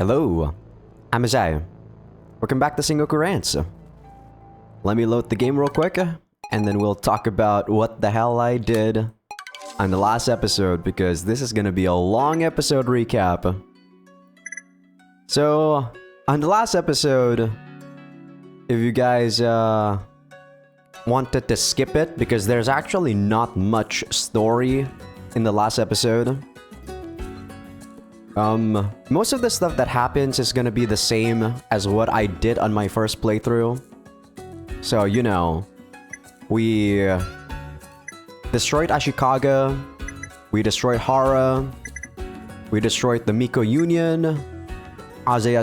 Hello, I'm Azai. Welcome back to Sengoku Rance. Let me load the game real quick, and then we'll talk about what the hell I did on the last episode, because this is gonna be a long episode recap. So, on the last episode, if you guys wanted to skip it, because there's actually not much story in the last episode. Most of the stuff that happens is gonna be the same as what I did on my first playthrough. So, you know, we destroyed Ashikaga, we destroyed Hara, we destroyed the Miko Union, Azai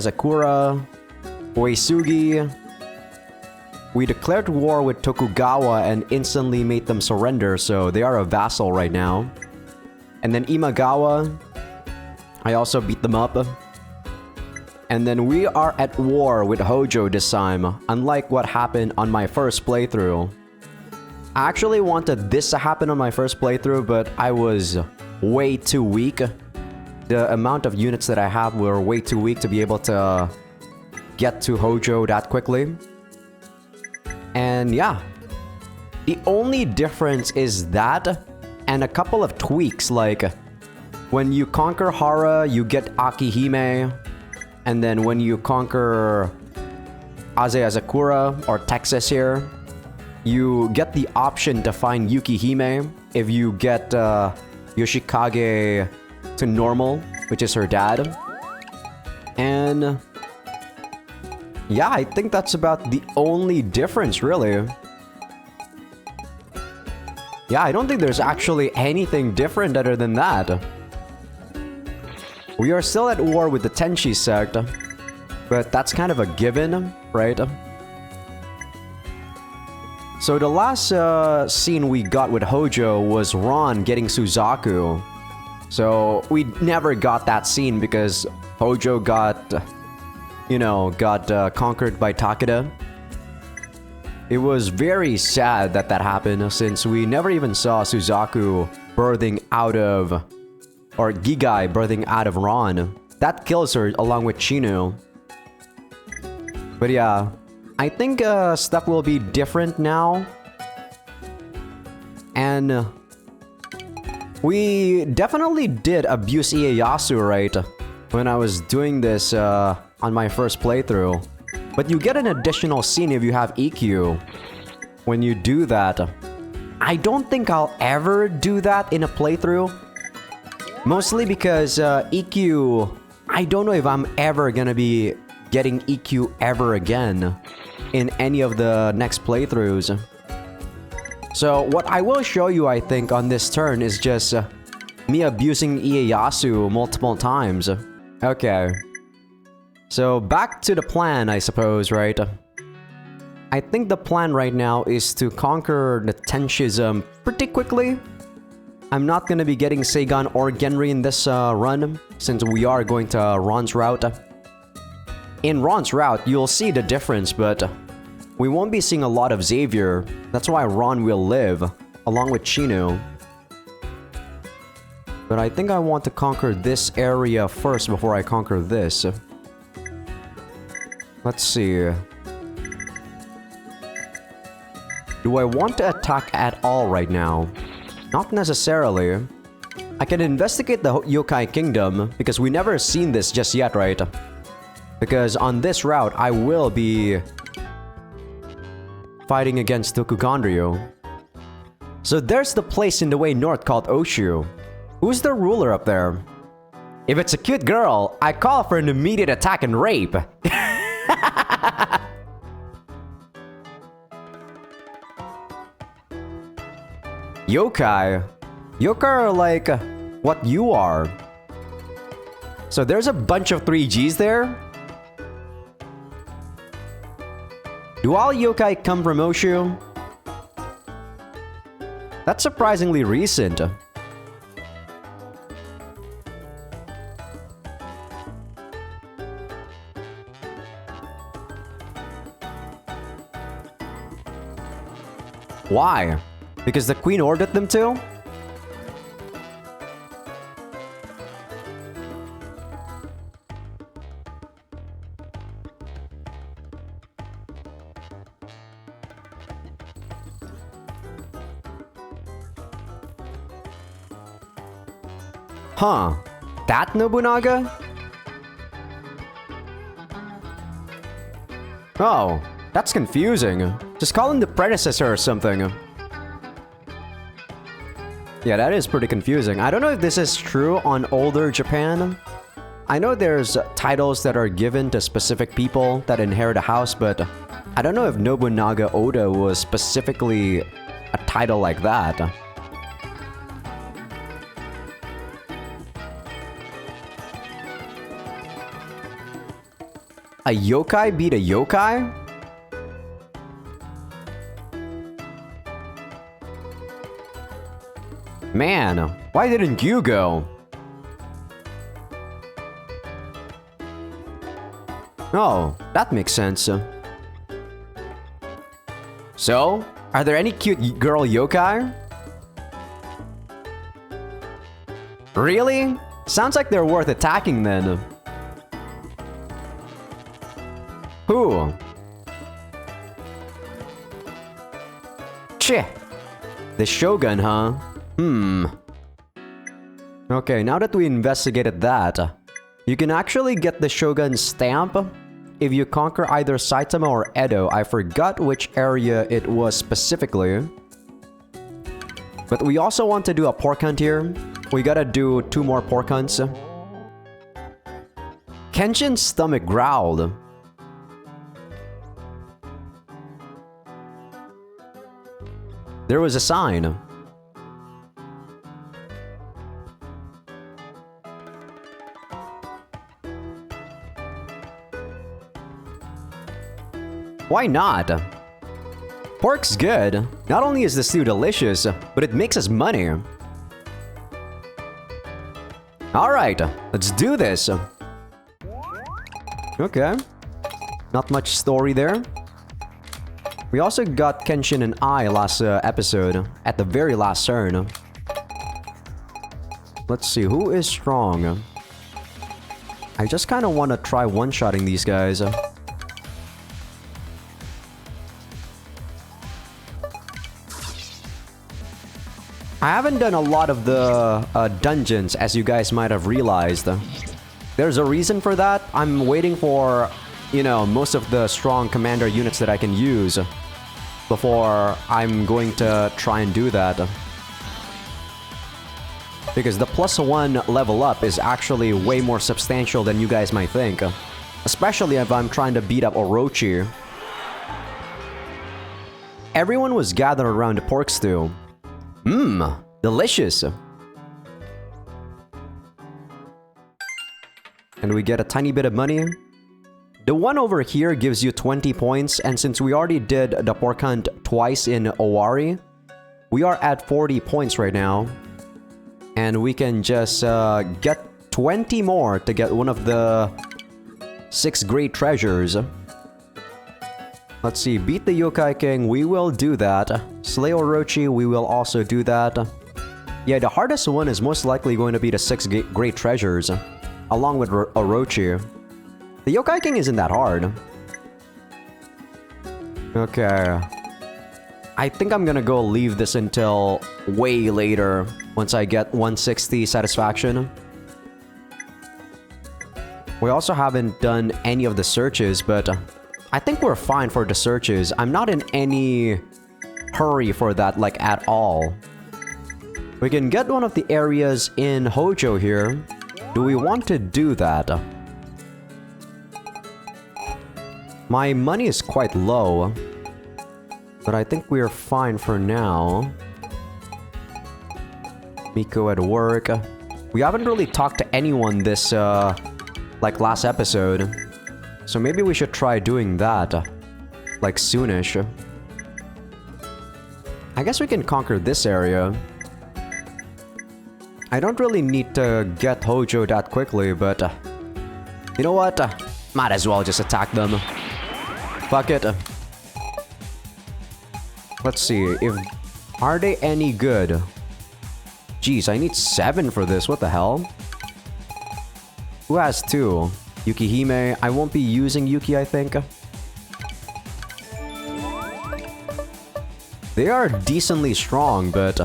Uesugi. We declared war with Tokugawa and instantly made them surrender, so they are a vassal right now. And then Imagawa, I also beat them up. And then we are at war with Hojo this time, unlike what happened on my first playthrough. I actually wanted this to happen on my first playthrough, but I was way too weak. The amount of units that I have were way too weak to be able to get to Hojo that quickly. And yeah, the only difference is that and a couple of tweaks, like when you conquer Hara, you get Akihime, and then when you conquer Azai or Texas here, you get the option to find Yukihime if you get Yoshikage to normal, which is her dad. And yeah, I think that's about the only difference, really. Yeah, I don't think there's actually anything different other than that. We are still at war with the Tenshi sect, but that's kind of a given, right? So the last scene we got with Hojo was Ron getting Suzaku. So we never got that scene because Hojo got, conquered by Takeda. It was very sad that that happened, since we never even saw Suzaku birthing out of, or Gigai birthing out of Ron. That kills her along with Chinu. But yeah, I think stuff will be different now. And we definitely did abuse Ieyasu, right? When I was doing this on my first playthrough. But you get an additional scene if you have EQ. When you do that. I don't think I'll ever do that in a playthrough. Mostly because EQ, I don't know if I'm ever gonna be getting EQ ever again in any of the next playthroughs. So what I will show you, I think, on this turn is just me abusing Ieyasu multiple times. Okay. So back to the plan, I suppose, right? I think the plan right now is to conquer the Tenshism pretty quickly. I'm not gonna be getting Seigan or Genri in this run, since we are going to Ron's route. In Ron's route, you'll see the difference, but we won't be seeing a lot of Xavier. That's why Ron will live, along with Chinu. But I think I want to conquer this area first before I conquer this. Let's see. Do I want to attack at all right now? Not necessarily. I can investigate the Yokai Kingdom, because we never seen this just yet, right? Because on this route, I will be fighting against Tokugandryu. So there's the place in the way north called Oshu. Who's the ruler up there? If it's a cute girl, I call for an immediate attack and rape. Yokai? Yokai are like what you are. So there's a bunch of 3Gs there? Do all yokai come from Oshu? That's surprisingly recent. Why? Because the queen ordered them to? Huh. That Nobunaga? Oh, that's confusing. Just call him the predecessor or something. Yeah, that is pretty confusing. I don't know if this is true on older Japan. I know there's titles that are given to specific people that inherit a house, but I don't know if Nobunaga Oda was specifically a title like that. A yokai beat a yokai? Man, why didn't you go? Oh, that makes sense. So, are there any cute girl yokai? Really? Sounds like they're worth attacking then. Who? Cheh! The Shogun, huh? Okay, now that we investigated that, you can actually get the Shogun's stamp if you conquer either Saitama or Edo. I forgot which area it was specifically. But we also want to do a pork hunt here. We gotta do 2 more pork hunts. Kenshin's stomach growled. There was a sign. Why not? Pork's good. Not only is the stew delicious, but it makes us money. Alright, let's do this. Okay. Not much story there. We also got Kenshin and I last episode, at the very last turn. Let's see, who is strong? I just kind of want to try one-shotting these guys. I haven't done a lot of the dungeons, as you guys might have realized. There's a reason for that. I'm waiting for, you know, most of the strong commander units that I can use before I'm going to try and do that. Because the +1 level up is actually way more substantial than you guys might think. Especially if I'm trying to beat up Orochi. Everyone was gathered around the pork stew. Mmm, delicious. And we get a tiny bit of money. The one over here gives you 20 points, and since we already did the pork hunt twice in Owari, we are at 40 points right now. And we can just get 20 more to get one of the 6 great treasures. Let's see, beat the Yokai King, we will do that. Slay Orochi, we will also do that. Yeah, the hardest one is most likely going to be the 6 great treasures, along with Orochi. The Yokai King isn't that hard. Okay. I think I'm gonna go leave this until way later, once I get 160 satisfaction. We also haven't done any of the searches, but I think we're fine for the searches. I'm not in any hurry for that, like, at all. We can get one of the areas in Hojo here. Do we want to do that? My money is quite low, but I think we're fine for now. Miko at work. We haven't really talked to anyone this, like, last episode. So maybe we should try doing that, like, soonish. I guess we can conquer this area. I don't really need to get Hojo that quickly, but you know what? Might as well just attack them. Fuck it. Let's see, are they any good? Jeez, I need 7 for this, what the hell? Who has 2? Yukihime. I won't be using Yuki, I think. They are decently strong, but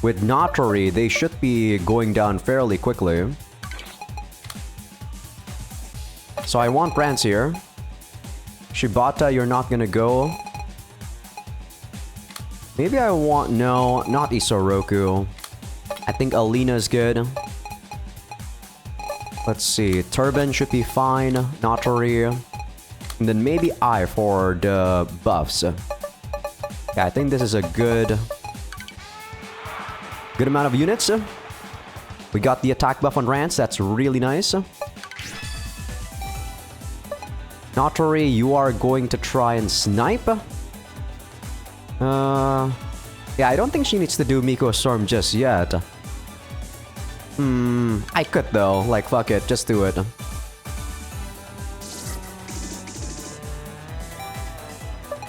With Natori, they should be going down fairly quickly. So I want Rance here. Shibata, you're not gonna go. Maybe I want... No, not Isoroku. I think Alina's good. Let's see. Turban should be fine. Natori. And then maybe I for the buffs. Yeah, I think this is a good amount of units. We got the attack buff on Rance. That's really nice. Natori, you are going to try and snipe. Yeah, I don't think she needs to do Miko Storm just yet. I could though. Like, fuck it. Just do it.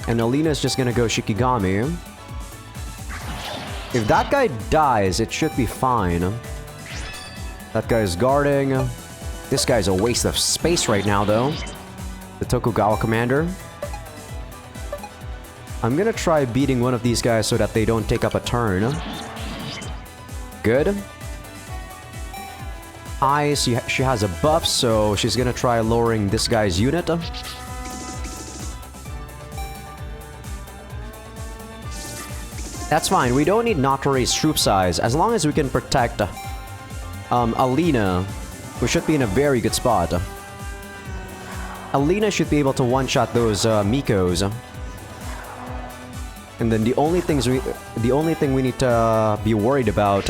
And Alina's just gonna go Shikigami. If that guy dies, it should be fine. That guy's guarding. This guy's a waste of space right now, though. The Tokugawa commander. I'm gonna try beating one of these guys so that they don't take up a turn. Good. Ice, she has a buff, so she's gonna try lowering this guy's unit. That's fine, we don't need Natori's troop size. As long as we can protect Alina, we should be in a very good spot. Alina should be able to one-shot those Mikos. And then the only thing we need to be worried about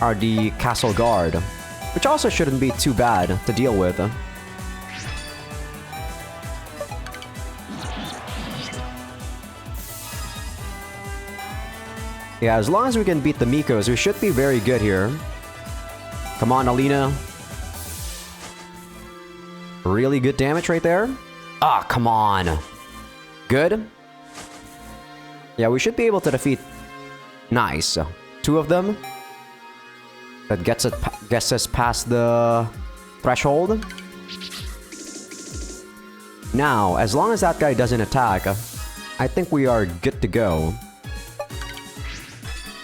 are the castle guard, which also shouldn't be too bad to deal with. Yeah, as long as we can beat the Mikos, we should be very good here. Come on, Alina. Really good damage right there. Ah, come on. Good. Yeah, we should be able to defeat... Nice. 2 of them. That gets us past the threshold. Now, as long as that guy doesn't attack, I think we are good to go.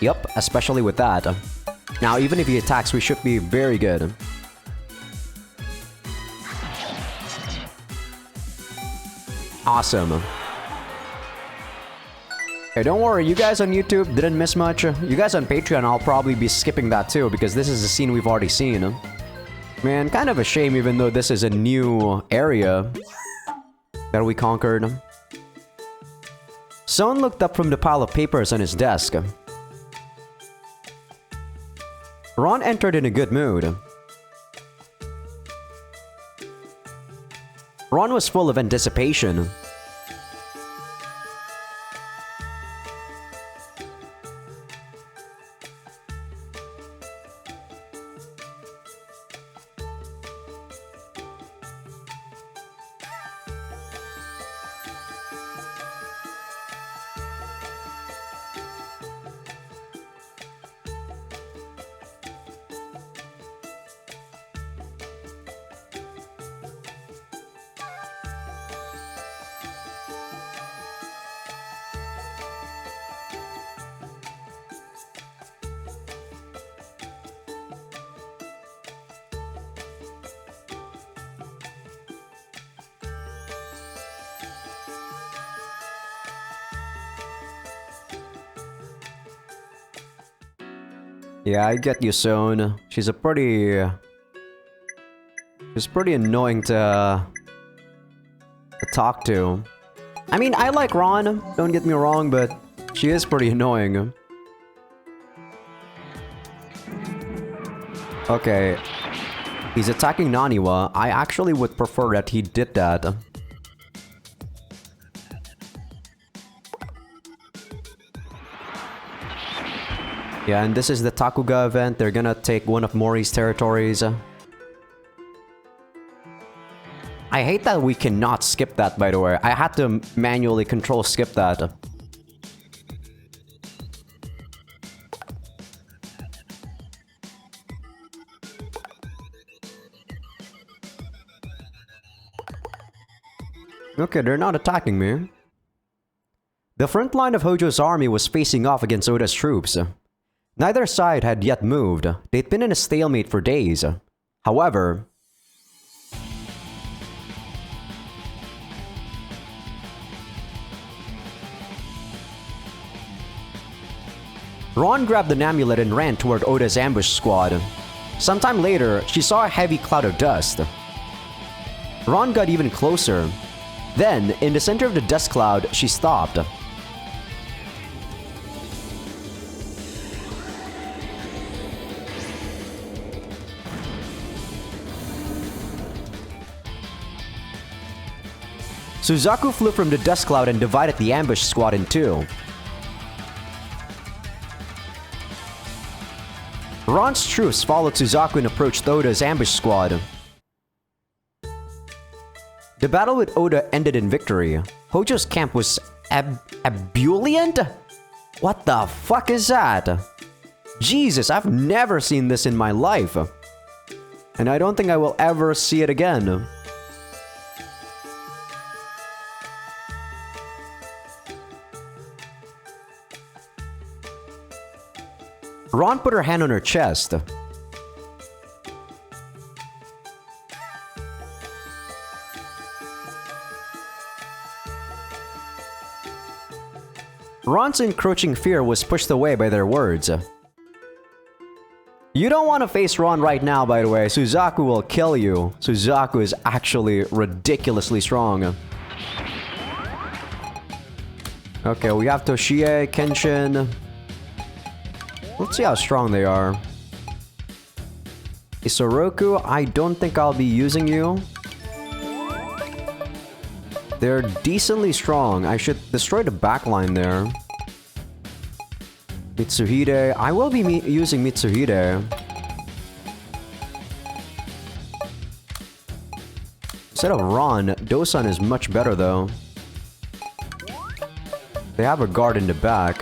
Yep, especially with that. Now, even if he attacks, we should be very good. Awesome. Hey, don't worry, you guys on YouTube didn't miss much. You guys on Patreon, I'll probably be skipping that too, because this is a scene we've already seen. Man, kind of a shame even though this is a new area that we conquered. Son looked up from the pile of papers on his desk. Ron entered in a good mood. Ron was full of anticipation. Yeah, I get you, Son. She's pretty annoying to talk to. I mean, I like Ron, don't get me wrong, but she is pretty annoying. Okay. He's attacking Naniwa. I actually would prefer that he did that. Yeah, and this is the Takuga event. They're gonna take one of Mori's territories. I hate that we cannot skip that, by the way. I had to manually control skip that. Okay, they're not attacking me. The front line of Hojo's army was facing off against Oda's troops. Neither side had yet moved. They'd been in a stalemate for days. However, Ron grabbed an amulet and ran toward Oda's ambush squad. Sometime later, she saw a heavy cloud of dust. Ron got even closer. Then, in the center of the dust cloud, she stopped. Suzaku flew from the dust cloud and divided the ambush squad in two. Ron's troops followed Suzaku and approached Oda's ambush squad. The battle with Oda ended in victory. Hojo's camp was ebullient? What the fuck is that? Jesus, I've never seen this in my life. And I don't think I will ever see it again. Ron put her hand on her chest. Ron's encroaching fear was pushed away by their words. You don't want to face Ron right now, by the way. Suzaku will kill you. Suzaku is actually ridiculously strong. Okay, we have Toshie, Kenshin. Let's see how strong they are. Isoroku, I don't think I'll be using you. They're decently strong. I should destroy the backline there. Mitsuhide. I will be using Mitsuhide. Instead of Ron, Dosan is much better though. They have a guard in the back.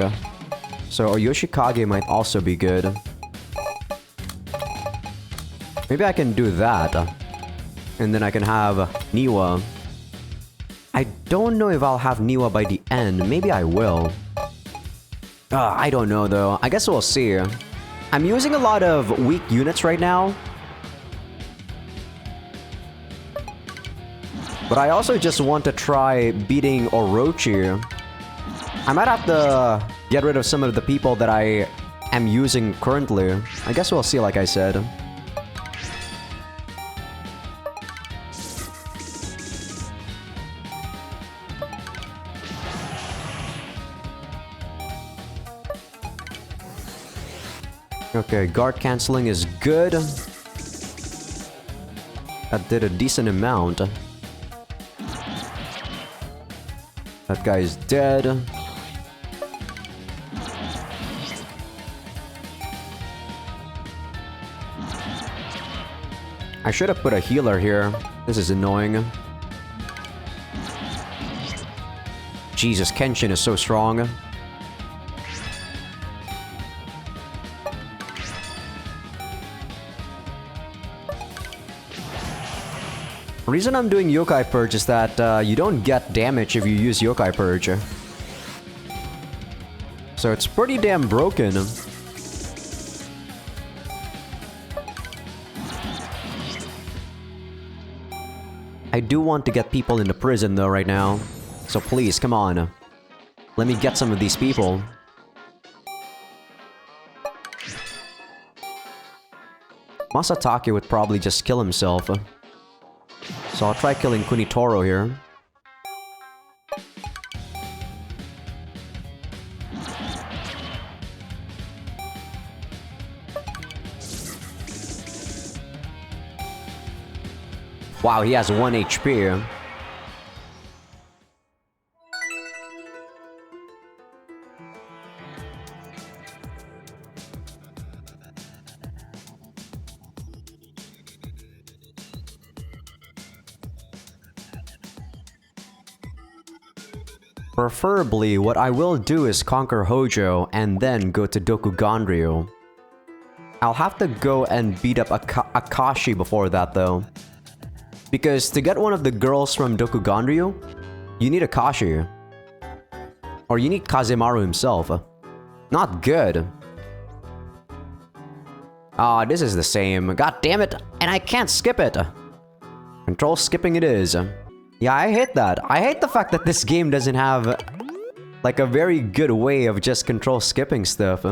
So Yoshikage might also be good. Maybe I can do that. And then I can have Niwa. I don't know if I'll have Niwa by the end. Maybe I will. I don't know though. I guess we'll see. I'm using a lot of weak units right now. But I also just want to try beating Orochi. I might have to get rid of some of the people that I am using currently. I guess we'll see, like I said. Okay, guard cancelling is good. That did a decent amount. That guy's dead. I should have put a healer here. This is annoying. Jesus, Kenshin is so strong. The reason I'm doing Yokai Purge is that you don't get damage if you use Yokai Purge. So it's pretty damn broken. I do want to get people into prison though right now. So please, come on. Let me get some of these people. Masatake would probably just kill himself. So I'll try killing Kunitoro here. Wow, he has 1 HP. Preferably, what I will do is conquer Hojo and then go to Dokuganryu. I'll have to go and beat up Akashi before that though. Because to get one of the girls from Dokuganryu, you need Akashi. Or you need Kazemaru himself. Not good. Ah, this is the same. God damn it. And I can't skip it. Control skipping it is. Yeah, I hate that. I hate the fact that this game doesn't have like a very good way of just control skipping stuff.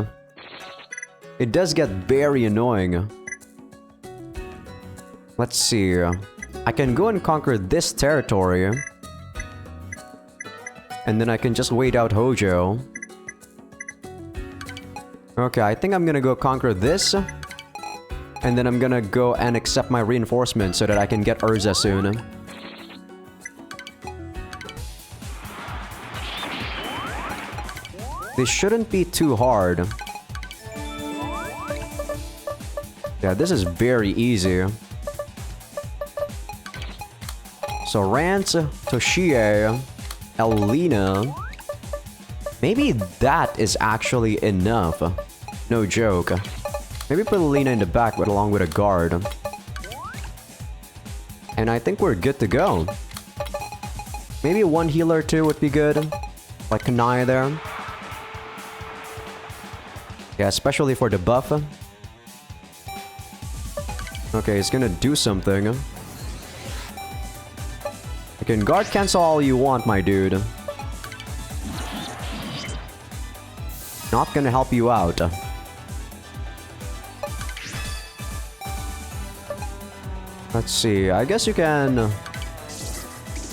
It does get very annoying. Let's see. I can go and conquer this territory. And then I can just wait out Hojo. Okay, I think I'm gonna go conquer this. And then I'm gonna go and accept my reinforcement so that I can get Urza soon. This shouldn't be too hard. Yeah, this is very easy. So Rance, Toshie, Elena. Maybe that is actually enough. No joke. Maybe put Elena in the back but along with a guard. And I think we're good to go. Maybe one healer too would be good. Like Kanai there. Yeah, especially for the buff. Okay, it's gonna do something. You can guard cancel all you want, my dude. Not gonna help you out. Let's see, I guess you can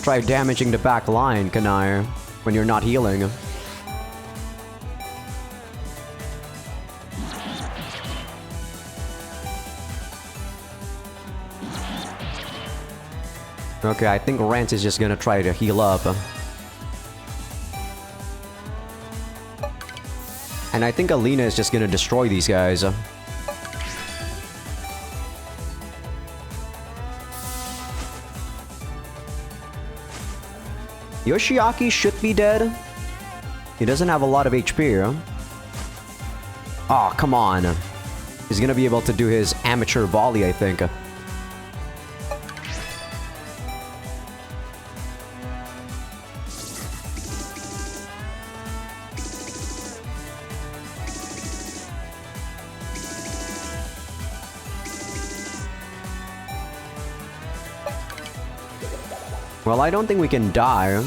try damaging the back line, Kanai, when you're not healing. Okay, I think Rance is just gonna try to heal up. And I think Alina is just gonna destroy these guys. Yoshiaki should be dead. He doesn't have a lot of HP. Oh, come on. He's gonna be able to do his amateur volley, I think. Well, I don't think we can die.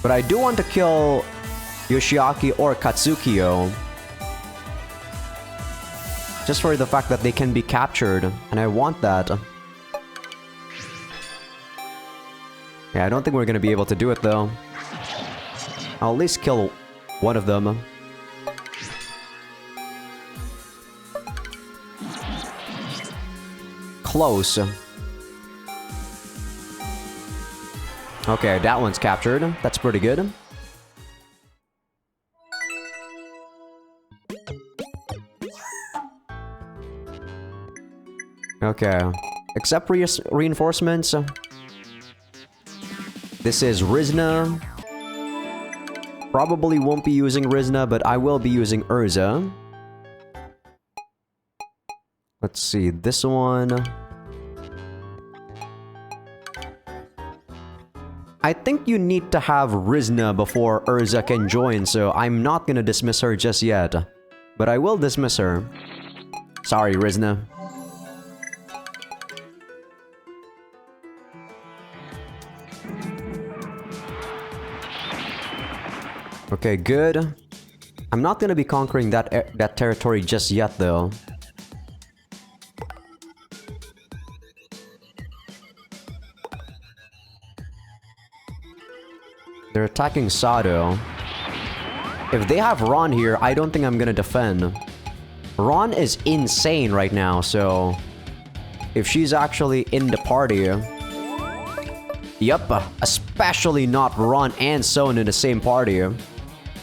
But I do want to kill Yoshiaki or Katsukiyo. Just for the fact that they can be captured. And I want that. Yeah, I don't think we're gonna be able to do it though. I'll at least kill one of them. Close. Okay, that one's captured. That's pretty good. Okay. Except reinforcements. This is Rizna. Probably won't be using Rizna, but I will be using Urza. Let's see, this one. I think you need to have Rizna before Urza can join, so I'm not gonna dismiss her just yet. But I will dismiss her. Sorry, Rizna. Okay, good. I'm not gonna be conquering that territory just yet, though. They're attacking Sado. If they have Ron here, I don't think I'm gonna defend. Ron is insane right now, so... If she's actually in the party... Yep, especially not Ron and Son in the same party.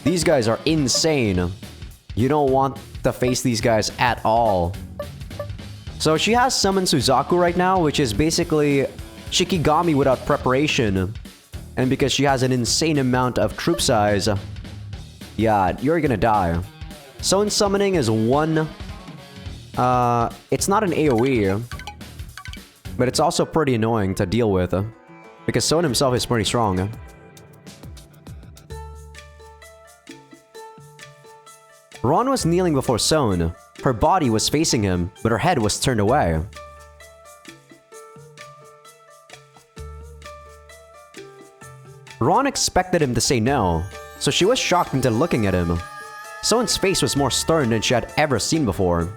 These guys are insane. You don't want to face these guys at all. So she has summoned Suzaku right now, which is basically Shikigami without preparation. And because she has an insane amount of troop size, yeah, you're gonna die. Son summoning is one... it's not an AoE, but it's also pretty annoying to deal with. Because Son himself is pretty strong. Ron was kneeling before Son. Her body was facing him, but her head was turned away. Ron expected him to say no, so she was shocked into looking at him. Son's face was more stern than she had ever seen before.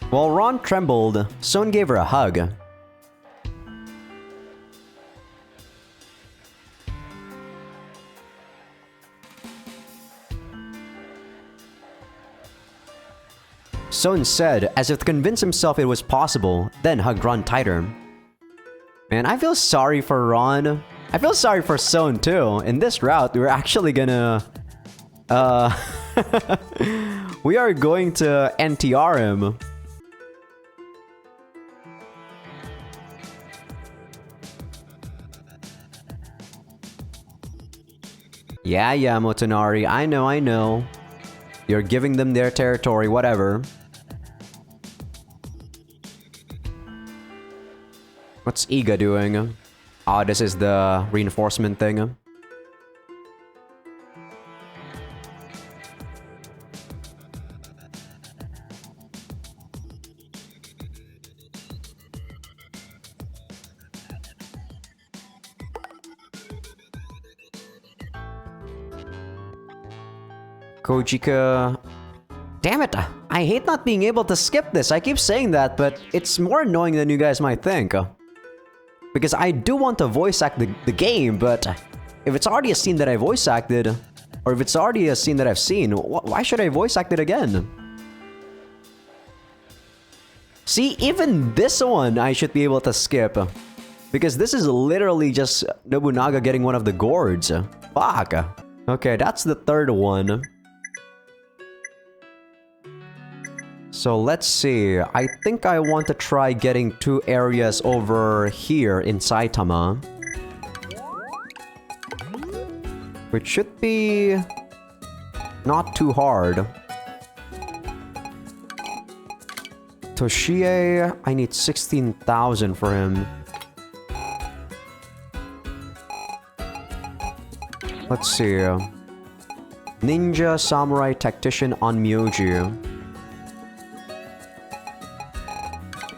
While Ron trembled, Son gave her a hug. Son said, as if to convince himself it was possible, then hugged Ron tighter. Man, I feel sorry for Ron. I feel sorry for Son too. In this route, we're actually gonna... we are going to NTR him. Yeah, Motonari, I know. You're giving them their territory, whatever. What's Iga doing? Oh, this is the reinforcement thing. Kojika... Damn it! I hate not being able to skip this. I keep saying that, but it's more annoying than you guys might think. Because I do want to voice act the game, but if it's already a scene that I voice acted, or if it's already a scene that I've seen, why should I voice act it again? See, even this one I should be able to skip. Because this is literally just Nobunaga getting one of the gourds. Fuck. Okay, that's the third one. So let's see, I think I want to try getting 2 areas over here in Saitama. Which should be... not too hard. Toshie, I need 16,000 for him. Let's see. Ninja, Samurai, Tactician on Myoji.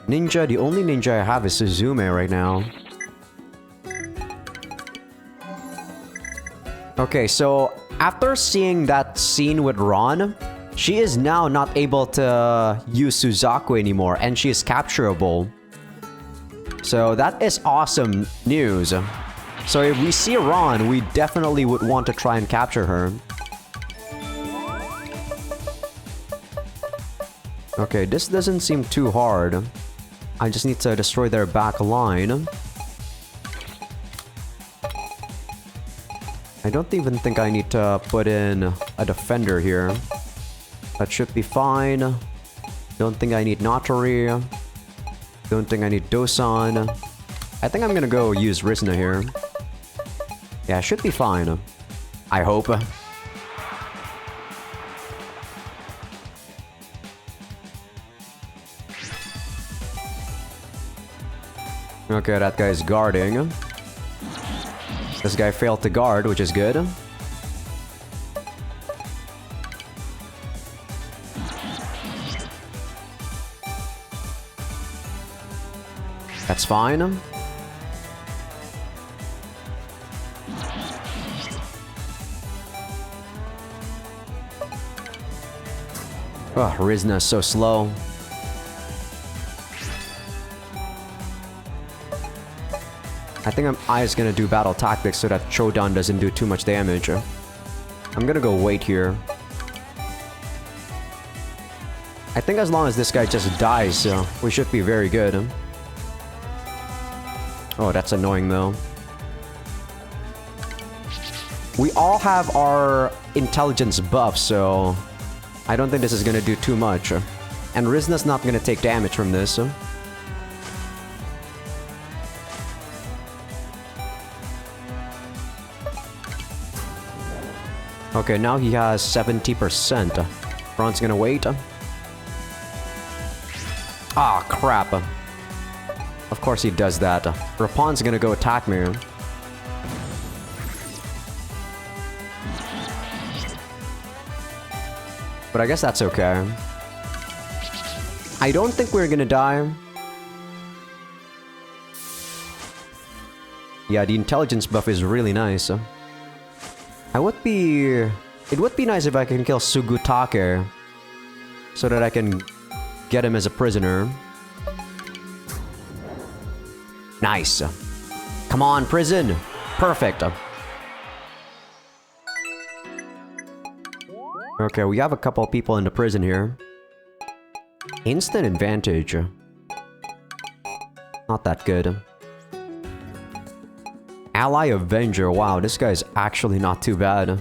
Ninja, the only ninja I have is Suzume right now. Okay, so after seeing that scene with Ron, she is now not able to use Suzaku anymore, and she is capturable. So that is awesome news. So if we see Ron, we definitely would want to try and capture her. Okay, this doesn't seem too hard. I just need to destroy their back line. I don't even think I need to put in a defender here. That should be fine. Don't think I need Natori. Don't think I need Dosan. I think I'm gonna go use Rizna here. Yeah, should be fine. I hope. Okay, that guy's guarding. This guy failed to guard, which is good. That's fine. Oh, Rizna is so slow. I think I is gonna do battle tactics so that Chodan doesn't do too much damage. I'm gonna go wait here. I think as long as this guy just dies, we should be very good. Oh, that's annoying though. We all have our intelligence buff, so I don't think this is gonna do too much. And Rizna's not gonna take damage from this. Okay, now he has 70%. Ron's gonna wait. Ah, crap. Of course he does that. Rapon's gonna go attack me. But I guess that's okay. I don't think we're gonna die. Yeah, the intelligence buff is really nice. It would be nice if I can kill Sugutake so that I can get him as a prisoner. Nice. Come on, prison. Perfect. Okay, we have a couple of people in the prison here. Instant advantage. Not that good. Ally Avenger. Wow, this guy's actually not too bad.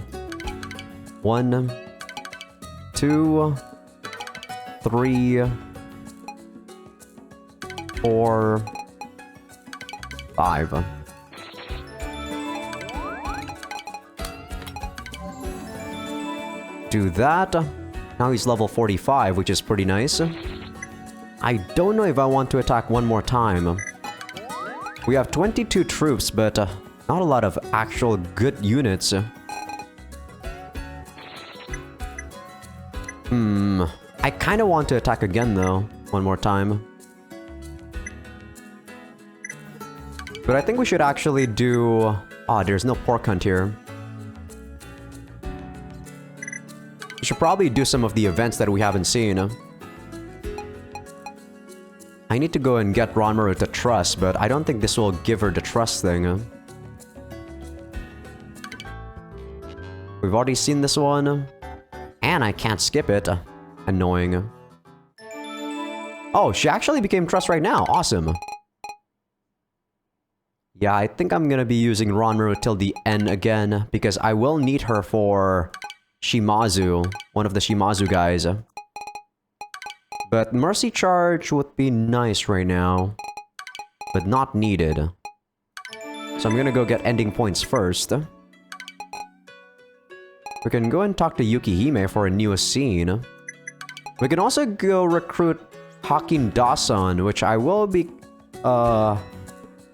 1, 2, 3, 4, 5. Do that. Now he's level 45, which is pretty nice. I don't know if I want to attack one more time. We have 22 troops, but not a lot of actual good units. I kind of want to attack again though, one more time. But I think we should actually do... Ah, there's no pork hunt here. We should probably do some of the events that we haven't seen. I need to go and get Ranmaru to trust, but I don't think this will give her the trust thing. We've already seen this one. And I can't skip it. Annoying. Oh, she actually became trust right now. Awesome. Yeah, I think I'm gonna be using Ranmaru till the end again, because I will need her for Shimazu, one of the Shimazu guys. But Mercy Charge would be nice right now, but not needed. So I'm gonna go get ending points first. We can go and talk to Yukihime for a new scene. We can also go recruit Hakin Dasan, which I will be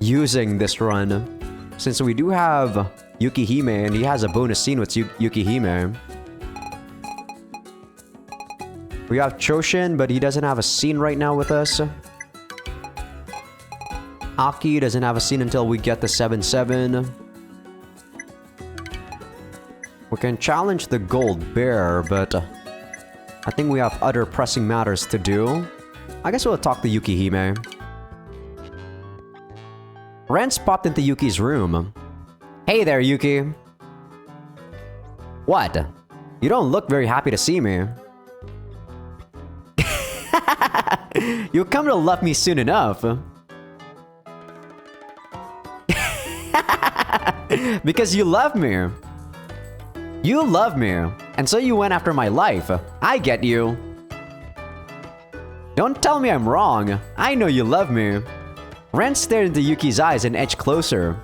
using this run, since we do have Yukihime and he has a bonus scene with Yukihime. We have Choshin, but he doesn't have a scene right now with us. Aki doesn't have a scene until we get the 7-7. We can challenge the Gold Bear, but I think we have other pressing matters to do. I guess we'll talk to Yukihime. Rance popped into Yuki's room. Hey there, Yuki. What? You don't look very happy to see me. You'll come to love me soon enough. Because you love me. You love me. And so you went after my life. I get you. Don't tell me I'm wrong. I know you love me. Ren stared into Yuki's eyes and edged closer.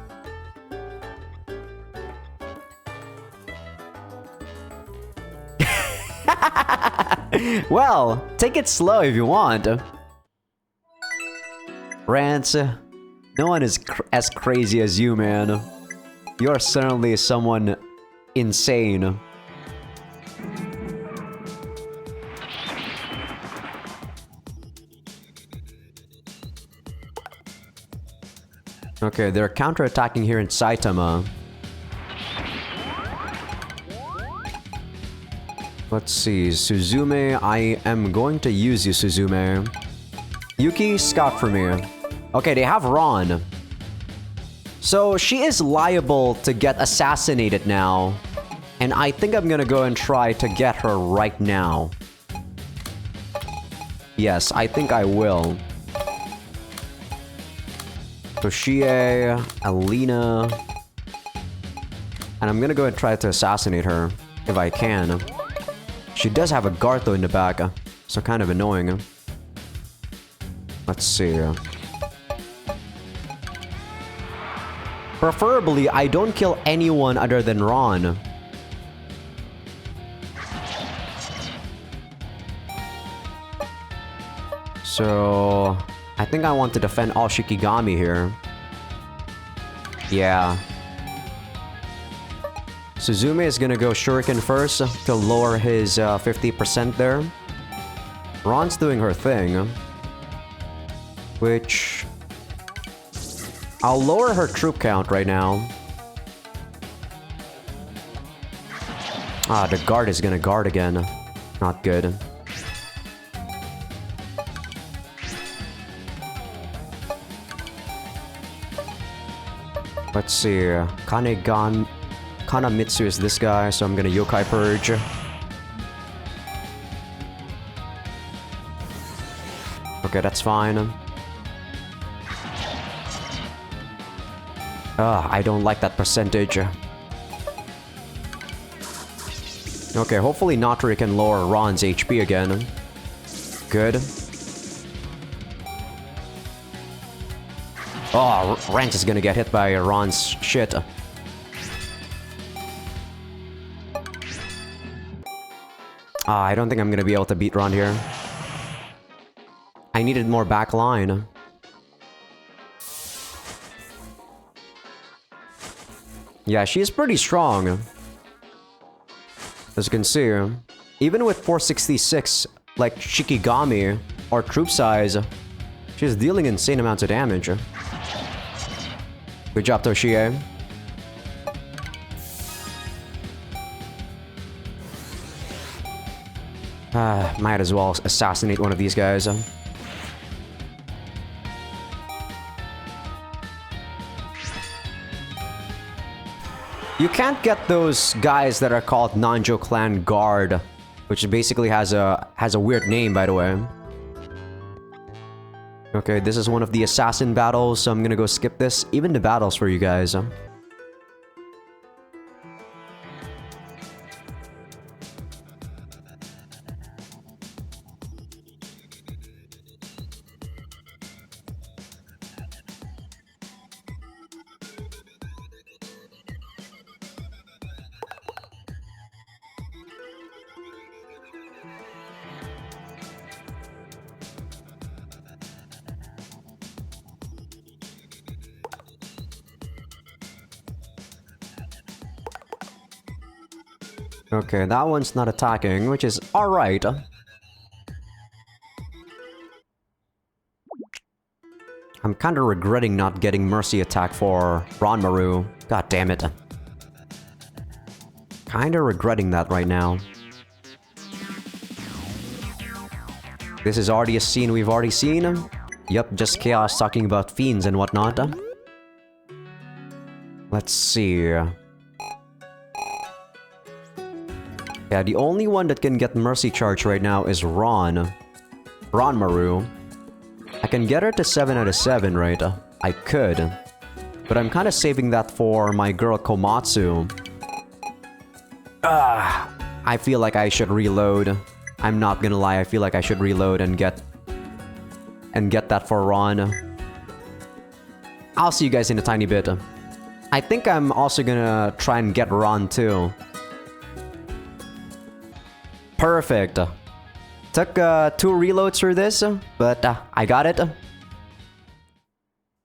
Well, take it slow if you want. Rance, no one is as crazy as you, man. You're certainly someone insane. Okay, they're counterattacking here in Saitama. Let's see, Suzume, I am going to use you, Suzume. Yuki, scout for me. Okay, they have Ron. So she is liable to get assassinated now. And I think I'm gonna go and try to get her right now. Yes, I think I will. Toshie, Alina. And I'm gonna go and try to assassinate her, if I can. She does have a guard though in the back, so kind of annoying. Let's see. Preferably, I don't kill anyone other than Ron. So, I think I want to defend all Shikigami here. Yeah. Suzume is gonna go Shuriken first to lower his 50% there. Ron's doing her thing. Which... I'll lower her troop count right now. Ah, the guard is gonna guard again. Not good. Let's see. Kanamitsu is this guy, so I'm gonna Yokai Purge. Okay, that's fine. I don't like that percentage. Okay, hopefully Natori can lower Ron's HP again. Good. Oh, Rance is gonna get hit by Ron's shit. I don't think I'm gonna be able to beat Ron here. I needed more back line. Yeah, she's pretty strong. As you can see, even with 466, like Shikigami, or troop size, she's dealing insane amounts of damage. Good job, Toshie. Might as well assassinate one of these guys. You can't get those guys that are called Nanjo Clan Guard, which basically has a weird name, by the way. Okay, this is one of the assassin battles, so I'm gonna go skip this. Even the battles for you guys. Okay, that one's not attacking, which is alright. I'm kinda regretting not getting Mercy attack for Ranmaru. God damn it. Kinda regretting that right now. This is already a scene we've already seen. Yep, just Chaos talking about fiends and whatnot. Let's see. Yeah, the only one that can get Mercy Charge right now is Ranmaru. I can get her to 7 out of 7, right? I could. But I'm kind of saving that for my girl Komatsu. I feel like I should reload. I'm not gonna lie, I feel like I should reload and get that for Ron. I'll see you guys in a tiny bit. I think I'm also gonna try and get Ron too. Perfect. Took 2 reloads for this, but I got it.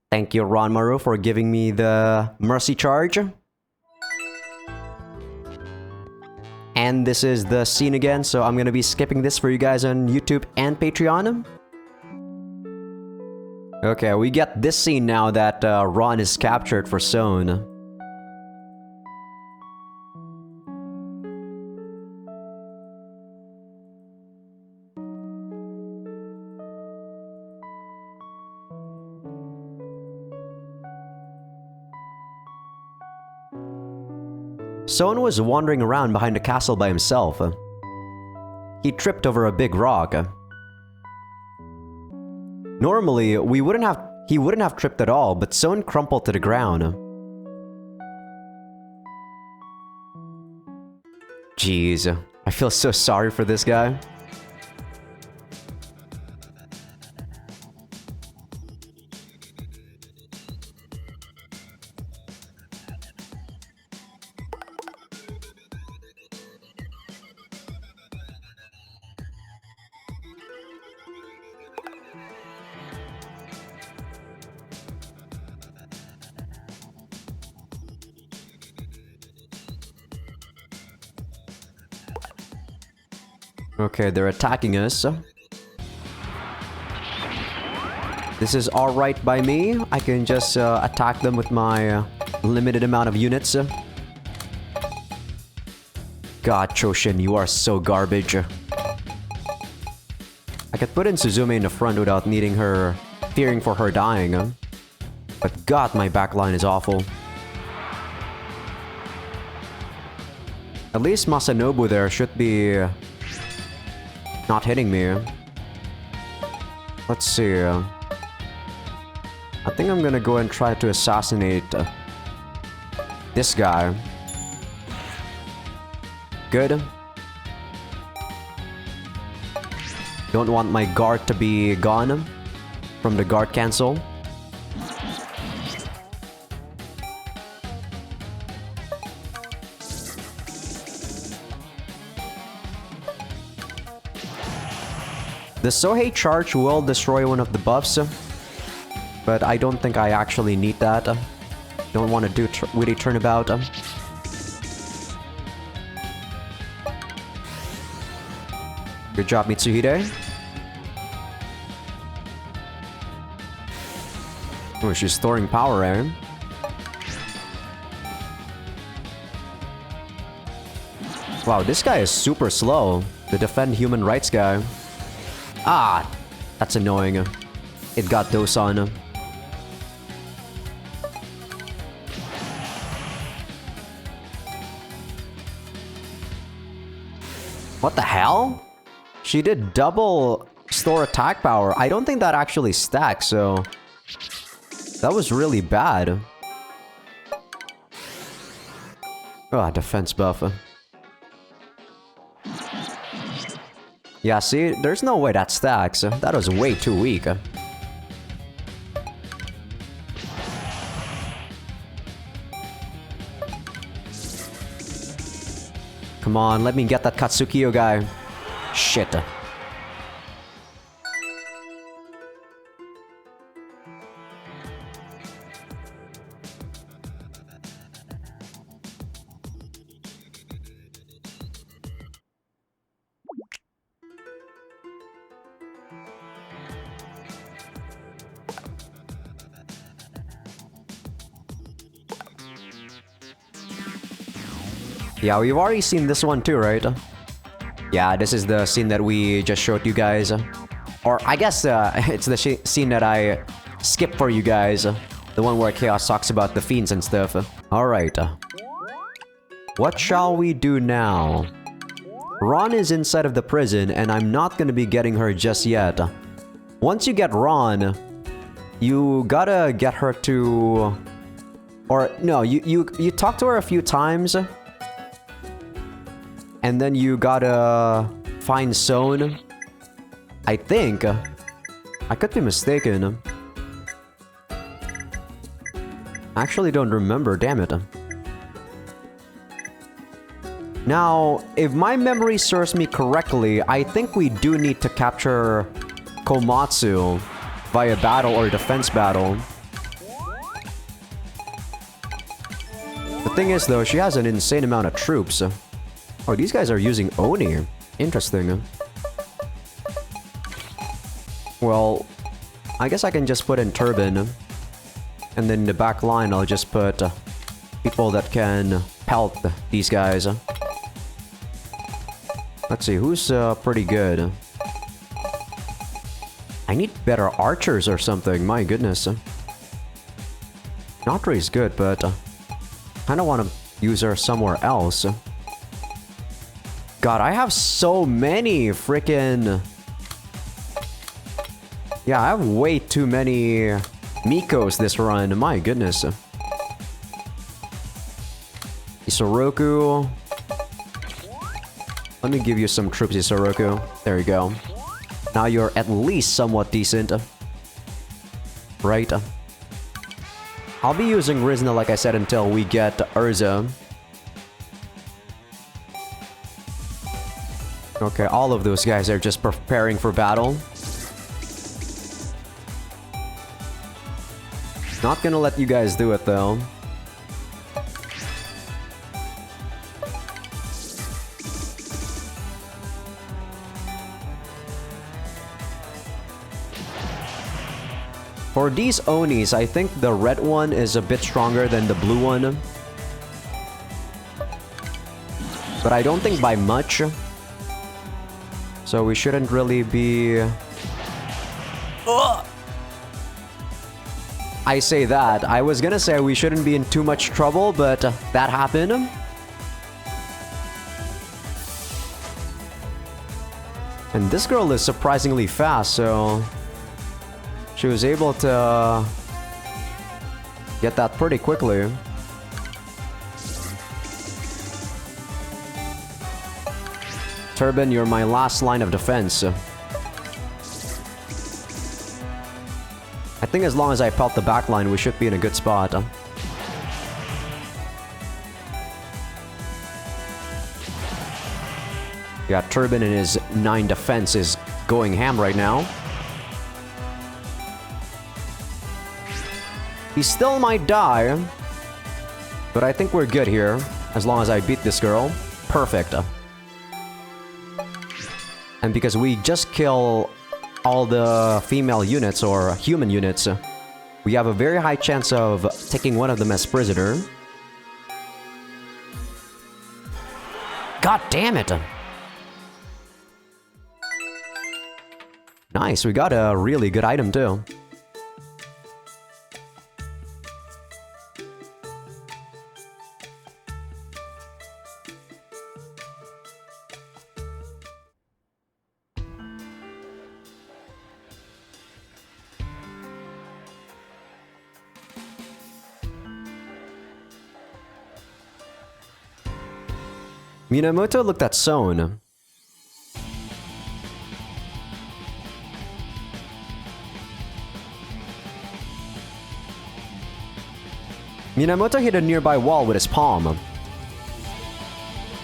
Thank you, Ranmaru, for giving me the Mercy Charge. And this is the scene again, so I'm gonna be skipping this for you guys on YouTube and Patreon. Okay, we get this scene now that Ron is captured for Son. Son was wandering around behind the castle by himself. He tripped over a big rock. Normally, he wouldn't have tripped at all, but Son crumpled to the ground. Jeez, I feel so sorry for this guy. Okay, they're attacking us. This is alright by me. I can just attack them with my limited amount of units. God, Choshin, you are so garbage. I could put in Suzume in the front without needing her, fearing for her dying. But God, my backline is awful. At least Masanobu there should be not hitting me. Let's see. I think I'm gonna go and try to assassinate this guy. Good. Don't want my guard to be gone from the guard cancel. The Sohei charge will destroy one of the buffs, but I don't think I actually need that. Don't want to do witty turnabout. Good job, Mitsuhide. Oh, she's storing power, eh? Wow, this guy is super slow. The defend human rights guy. Ah, that's annoying. It got those on. What the hell? She did double store attack power. I don't think that actually stacks, so that was really bad. Ah, defense buff. Yeah, see, there's no way that stacks. That was way too weak. Come on, let me get that Katsukiyo guy. Shit. Yeah, we've already seen this one too, right? Yeah, this is the scene that we just showed you guys. Or I guess it's the scene that I skipped for you guys. The one where Chaos talks about the fiends and stuff. Alright. What shall we do now? Ron is inside of the prison and I'm not gonna be getting her just yet. Once you get Ron, you gotta get her to... Or no, you talk to her a few times. And then you gotta find Son. I think. I could be mistaken. I actually don't remember, damn it. Now, if my memory serves me correctly, I think we do need to capture Komatsu via battle or defense battle. The thing is though, she has an insane amount of troops. Oh, these guys are using Oni. Interesting. Well, I guess I can just put in Turban. And then in the back line, I'll just put people that can pelt these guys. Let's see, who's pretty good? I need better archers or something, my goodness. Nautri is good, but I don't want to use her somewhere else. God, I have so many freaking... Yeah, I have way too many Mikos this run. My goodness. Isoroku. Let me give you some troops, Isoroku. There you go. Now you're at least somewhat decent. Right? I'll be using Rizna, like I said, until we get Urza. Okay, all of those guys are just preparing for battle. Not gonna let you guys do it, though. For these Onis, I think the red one is a bit stronger than the blue one. But I don't think by much. So we shouldn't really be... Ugh! I say that. I was gonna say we shouldn't be in too much trouble, but that happened. And this girl is surprisingly fast, so... She was able to get that pretty quickly. Turban, you're my last line of defense. I think as long as I pelt the back line, we should be in a good spot. Yeah, Turban in his 9 defense is going ham right now. He still might die, but I think we're good here, as long as I beat this girl. Perfect. And because we just kill all the female units, or human units, we have a very high chance of taking one of them as prisoner. God damn it! Nice, we got a really good item too. Minamoto looked at Son. Minamoto hit a nearby wall with his palm.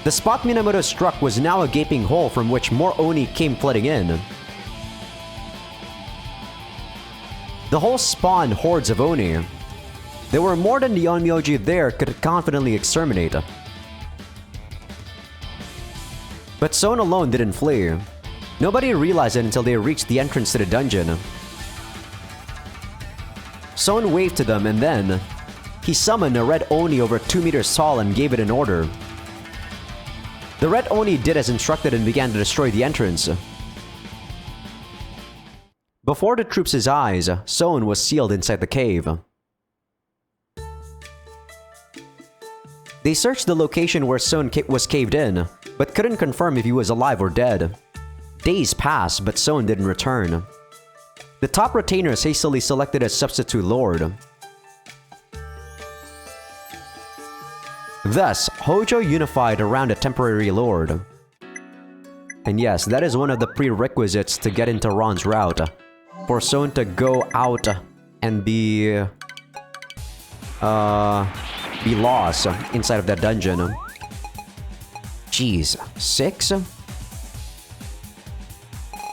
The spot Minamoto struck was now a gaping hole from which more Oni came flooding in. The hole spawned hordes of Oni. There were more than the Onmyoji there could confidently exterminate. But Son alone didn't flee. Nobody realized it until they reached the entrance to the dungeon. Son waved to them and then... he summoned a red Oni over 2 meters tall and gave it an order. The red Oni did as instructed and began to destroy the entrance. Before the troops' eyes, Son was sealed inside the cave. They searched the location where Son was caved in, but couldn't confirm if he was alive or dead. Days passed, but Son didn't return. The top retainers hastily selected a substitute lord. Thus, Hojo unified around a temporary lord. And yes, that is one of the prerequisites to get into Ron's route. For Son to go out and be lost inside of that dungeon. Jeez, 6?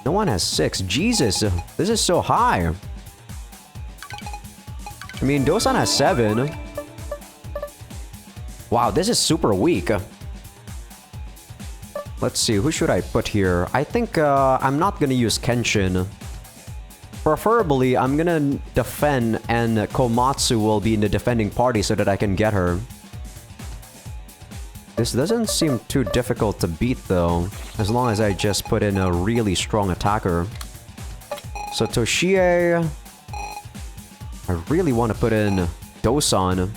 No one has 6. Jesus, this is so high. I mean, Dosan has 7. Wow, this is super weak. Let's see, who should I put here? I think I'm not gonna use Kenshin. Preferably, I'm gonna defend and Komatsu will be in the defending party so that I can get her. This doesn't seem too difficult to beat though, as long as I just put in a really strong attacker. So Toshie... I really want to put in Dosan.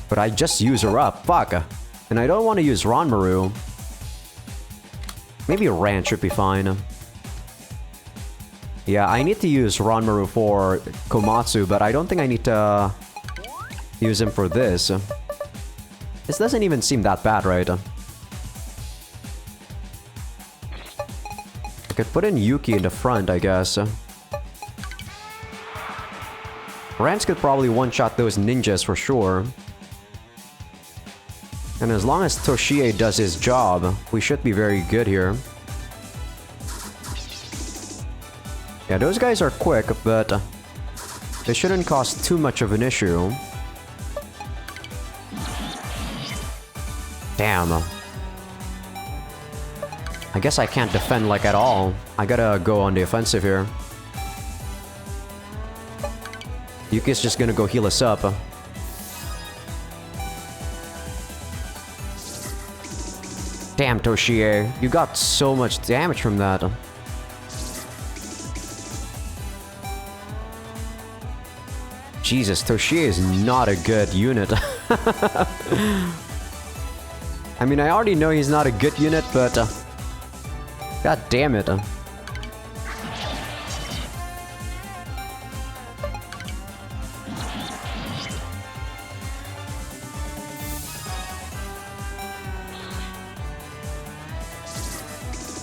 But I just use her up. Fuck. And I don't want to use Ranmaru. Maybe Rance should be fine. Yeah, I need to use Ranmaru for Komatsu, but I don't think I need to use him for this. This doesn't even seem that bad, right? I could put in Yuki in the front, I guess. Rance could probably one-shot those ninjas for sure. And as long as Toshie does his job, we should be very good here. Yeah, those guys are quick, but they shouldn't cause too much of an issue. Damn. I guess I can't defend like at all. I gotta go on the offensive here. Yuki's just gonna go heal us up. Damn, Toshie, you got so much damage from that. Jesus, Toshie is not a good unit. I mean, I already know he's not a good unit, but... God damn it.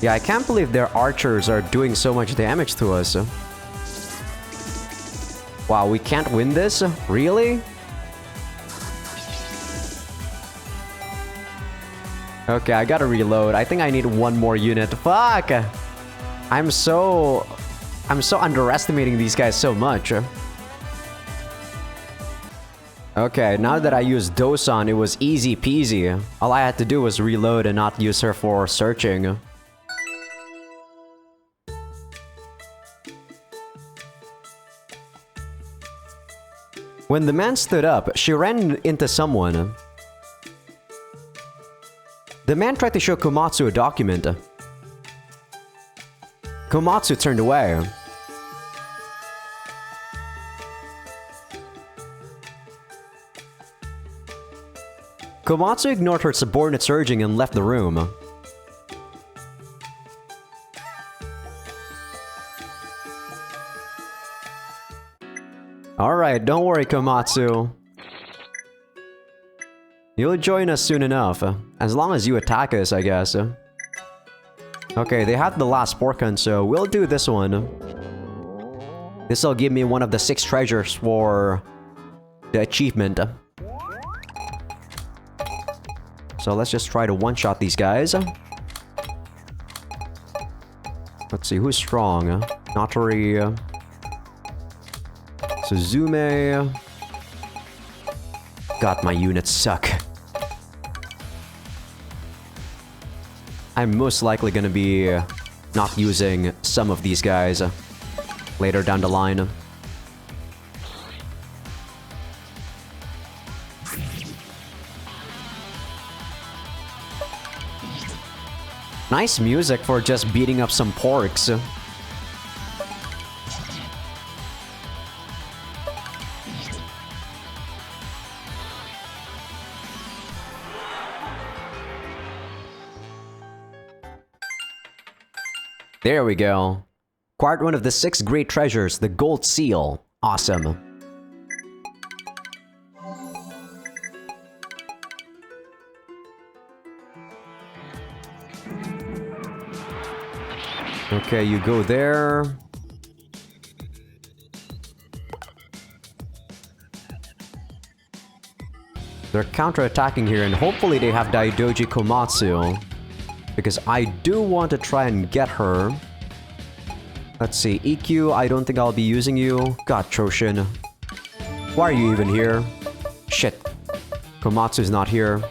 Yeah, I can't believe their archers are doing so much damage to us. Wow, we can't win this? Really? Okay, I gotta reload. I think I need one more unit. Fuck! I'm so underestimating these guys so much. Okay, now that I used Dosan, it was easy peasy. All I had to do was reload and not use her for searching. When the man stood up, she ran into someone. The man tried to show Komatsu a document. Komatsu turned away. Komatsu ignored her subordinate's urging and left the room. Alright, don't worry, Komatsu. You'll join us soon enough. As long as you attack us, I guess. Okay, they have the last pork hunt, so we'll do this one. This'll give me one of the 6 treasures for the achievement. So let's just try to one-shot these guys. Let's see, who's strong? Natori... Suzume... God, my units suck. I'm most likely gonna be not using some of these guys later down the line. Nice music for just beating up some porks. There we go. Acquired one of the 6 great treasures, the gold seal. Awesome. Okay, you go there. They're counterattacking here, and hopefully they have Daidoji Komatsu. Because I do want to try and get her. Let's see, EQ, I don't think I'll be using you. God, Choshin. Why are you even here? Shit. Komatsu's not here.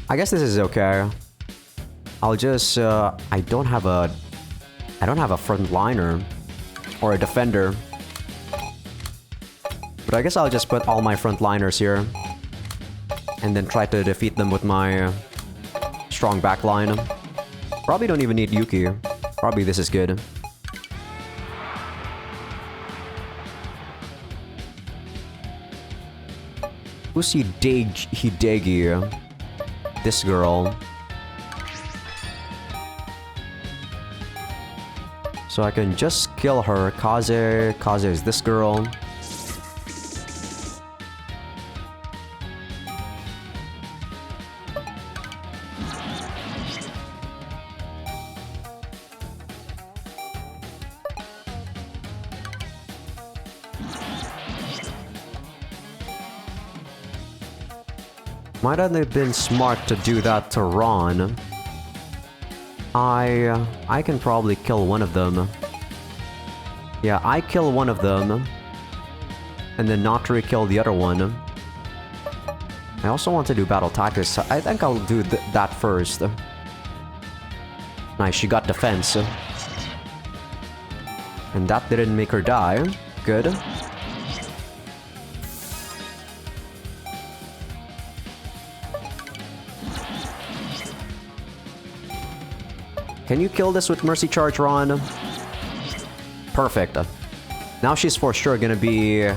I guess this is okay. I'll just, I don't have a frontliner. Or a defender. But I guess I'll just put all my frontliners here. And then try to defeat them with my... strong backline. Probably don't even need Yuki. Probably this is good. Who's Hidegi? This girl. So I can just kill her. Kaze is this girl. Might have been smart to do that to Ron. I can probably kill one of them. Yeah, I kill one of them. And then not kill the other one. I also want to do battle tactics. I think I'll do that first. Nice, she got defense. And that didn't make her die. Good. Can you kill this with Mercy Charge, Ron? Perfect. Now she's for sure gonna be...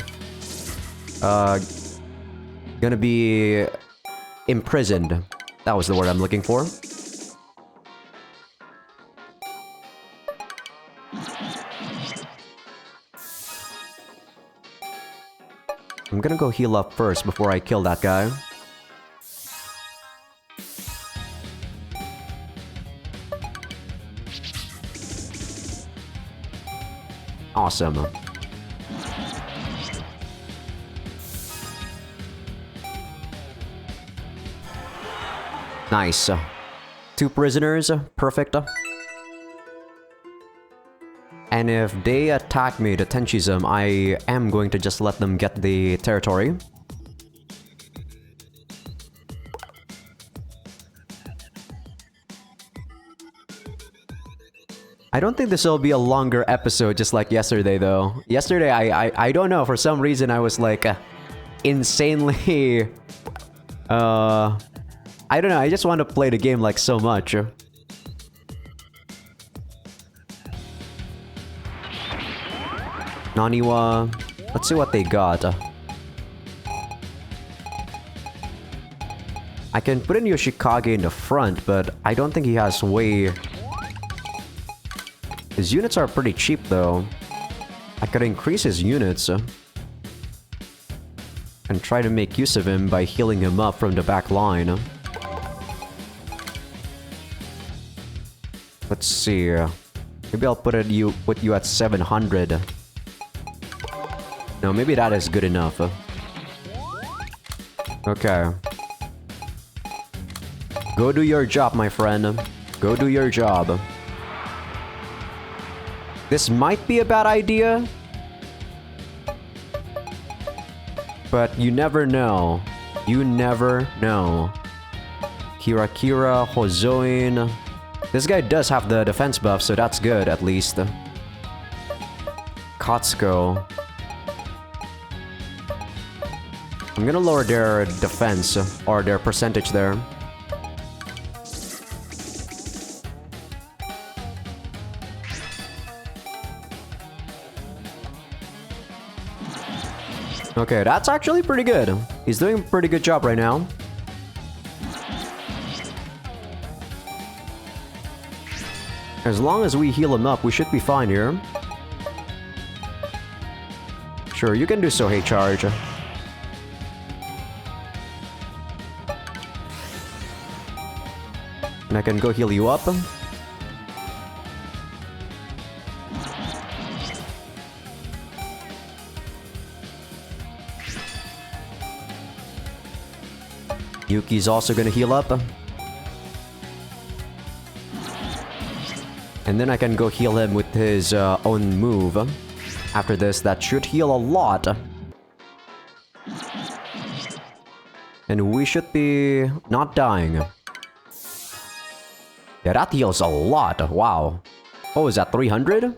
imprisoned. That was the word I'm looking for. I'm gonna go heal up first before I kill that guy. Awesome. Nice. 2 prisoners. Perfect. And if they attack me to Tenchism, I am going to just let them get the territory. I don't think this will be a longer episode just like yesterday though. Yesterday, I don't know, for some reason I was like insanely... I don't know, I just want to play the game like so much. Naniwa... Let's see what they got. I can put in Yoshikage in the front, but I don't think he has way... His units are pretty cheap though. I could increase his units and try to make use of him by healing him up from the back line. Let's see. Maybe I'll put you at 700. No, maybe that is good enough. Okay. Go do your job, my friend. Go do your job. This might be a bad idea, but you never know. You never know. Kira, Hozoin. This guy does have the defense buff, so that's good at least. Katsuko. I'm gonna lower their defense, or their percentage there. Okay, that's actually pretty good. He's doing a pretty good job right now. As long as we heal him up, we should be fine here. Sure, you can do so, hey charge. And I can go heal you up. Yuki's also gonna heal up. And then I can go heal him with his own move. After this, that should heal a lot. And we should be not dying. Yeah, that heals a lot. Wow. What was that, 300?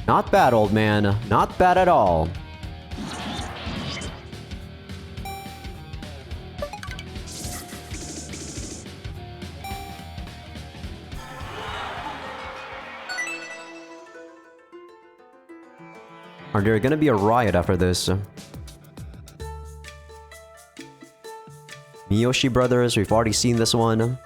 Not bad, old man. Not bad at all. Are there gonna be a riot after this? Miyoshi Brothers, we've already seen this one.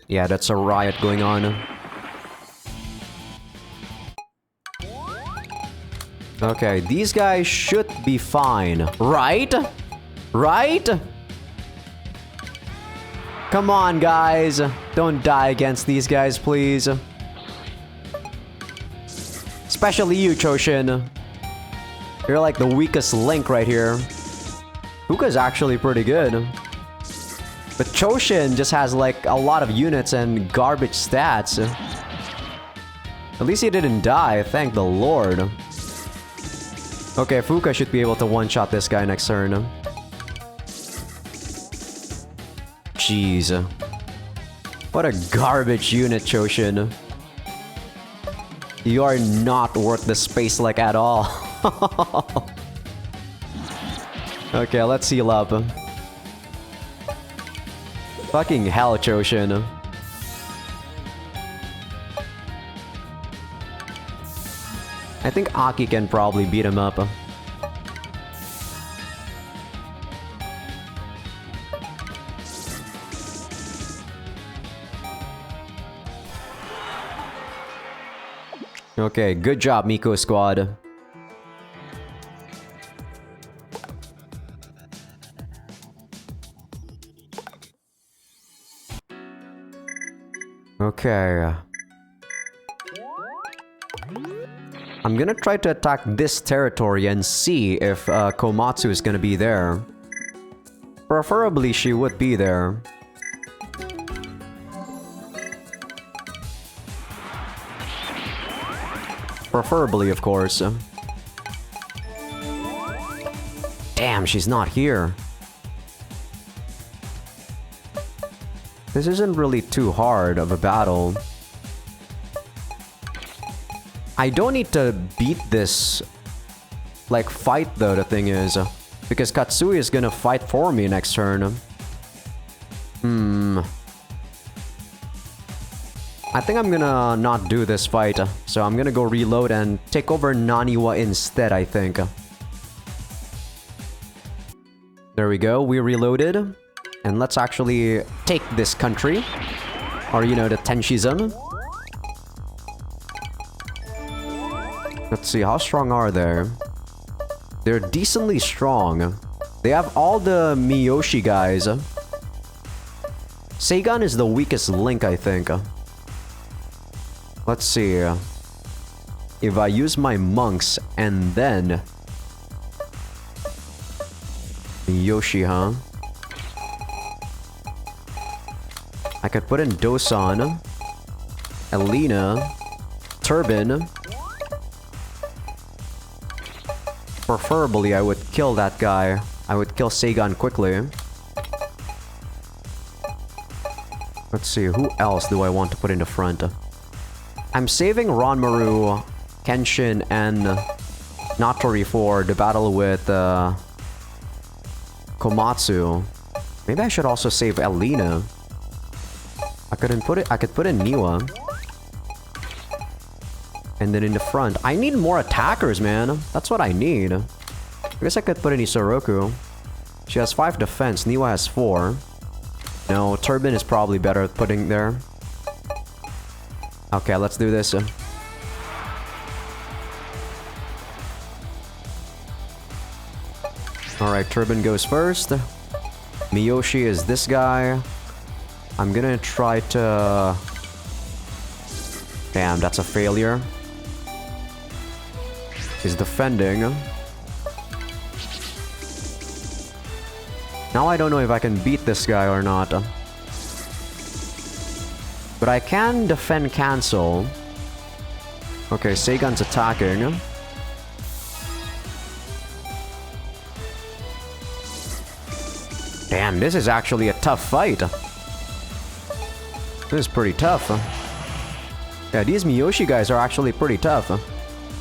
Yeah, that's a riot going on. Okay, these guys should be fine. Right? Right? Come on, guys. Don't die against these guys, please. Especially you, Choshin. You're like the weakest link right here. Fuka's actually pretty good. But Choshin just has like a lot of units and garbage stats. At least he didn't die, thank the Lord. Okay, Fuka should be able to one-shot this guy next turn. Jeez. What a garbage unit, Choshin. You are not worth the space like at all. Okay, let's heal up. Fucking hell, Choshin. I think Aki can probably beat him up. Okay, good job, Miko squad. Okay. I'm gonna try to attack this territory and see if Komatsu is gonna be there. Preferably she would be there. Preferably, of course. Damn, she's not here. This isn't really too hard of a battle. I don't need to beat this, like, fight though, the thing is. Because Katsui is gonna fight for me next turn. I think I'm gonna not do this fight. So I'm gonna go reload and take over Naniwa instead, I think. There we go, we reloaded. And let's actually take this country. Or, you know, the Tenshism. Let's see, how strong are they? They're decently strong. They have all the Miyoshi guys. Seigan is the weakest link, I think. Let's see. If I use my monks and then... Miyoshi, huh? I could put in Dosan, Elena, Turban. Preferably, I would kill that guy. I would kill Seigan quickly. Let's see, who else do I want to put in the front? I'm saving Ranmaru, Kenshin, and Natori for the battle with Komatsu. Maybe I should also save Elena. I could put in Niwa. And then in the front, I need more attackers, man. That's what I need. I guess I could put in Isoroku. She has 5 defense, Niwa has 4. No, Turban is probably better at putting there. Okay, let's do this. Alright, Turban goes first. Miyoshi is this guy. I'm gonna try to... Damn, that's a failure. He's defending. Now I don't know if I can beat this guy or not. But I can defend cancel. Okay, Seigan's attacking. Damn, this is actually a tough fight. This is pretty tough. Yeah, these Miyoshi guys are actually pretty tough.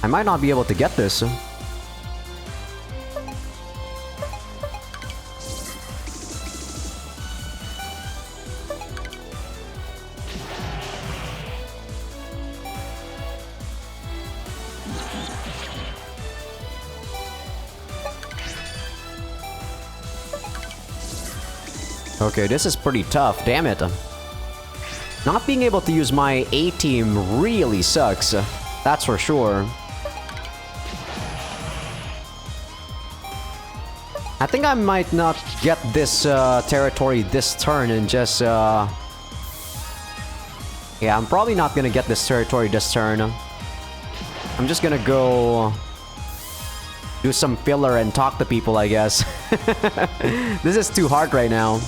I might not be able to get this. Okay, this is pretty tough, damn it. Not being able to use my A-team really sucks. That's for sure. I think I might not get this territory this turn and just... Yeah, I'm probably not gonna get this territory this turn. I'm just gonna go... do some filler and talk to people, I guess. This is too hard right now.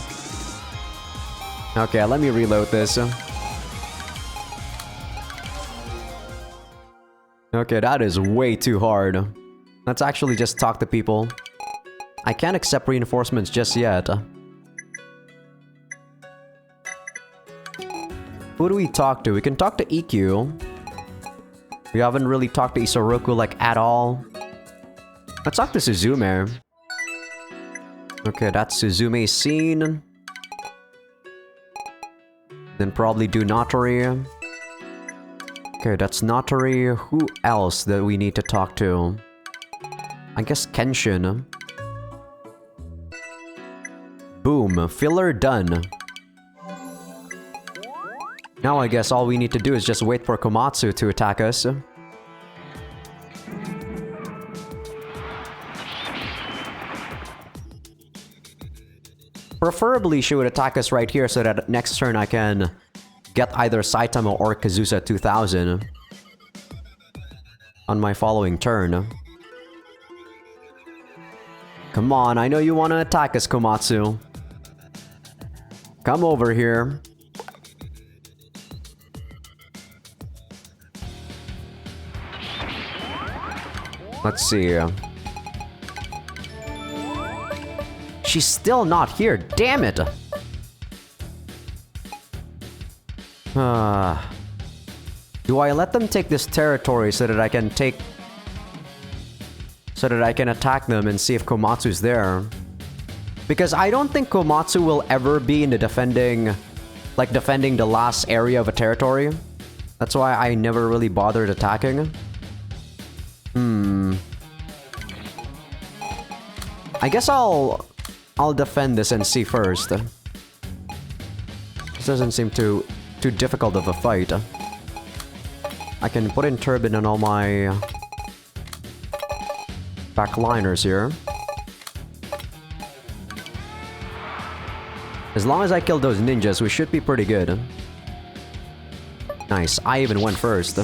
Okay, let me reload this. Okay, that is way too hard. Let's actually just talk to people. I can't accept reinforcements just yet. Who do we talk to? We can talk to EQ. We haven't really talked to Isoroku like at all. Let's talk to Suzume. Okay, that's Suzume's scene. Then probably do Natori. Okay, that's Natori. Who else that we need to talk to? I guess Kenshin. Boom. Filler done. Now I guess all we need to do is just wait for Komatsu to attack us. Preferably she would attack us right here so that next turn I can get either Saitama or Kazusa 2000 on my following turn. Come on, I know you want to attack us, Komatsu. Come over here. Let's see. She's still not here, damn it! Do I let them take this territory so that I can take... so that I can attack them and see if Komatsu's there? Because I don't think Komatsu will ever be in the defending... like, defending the last area of a territory. That's why I never really bothered attacking. I guess I'll defend this and see first. This doesn't seem too difficult of a fight. I can put in Turbine on all my backliners here. As long as I kill those ninjas, we should be pretty good. Nice, I even went first.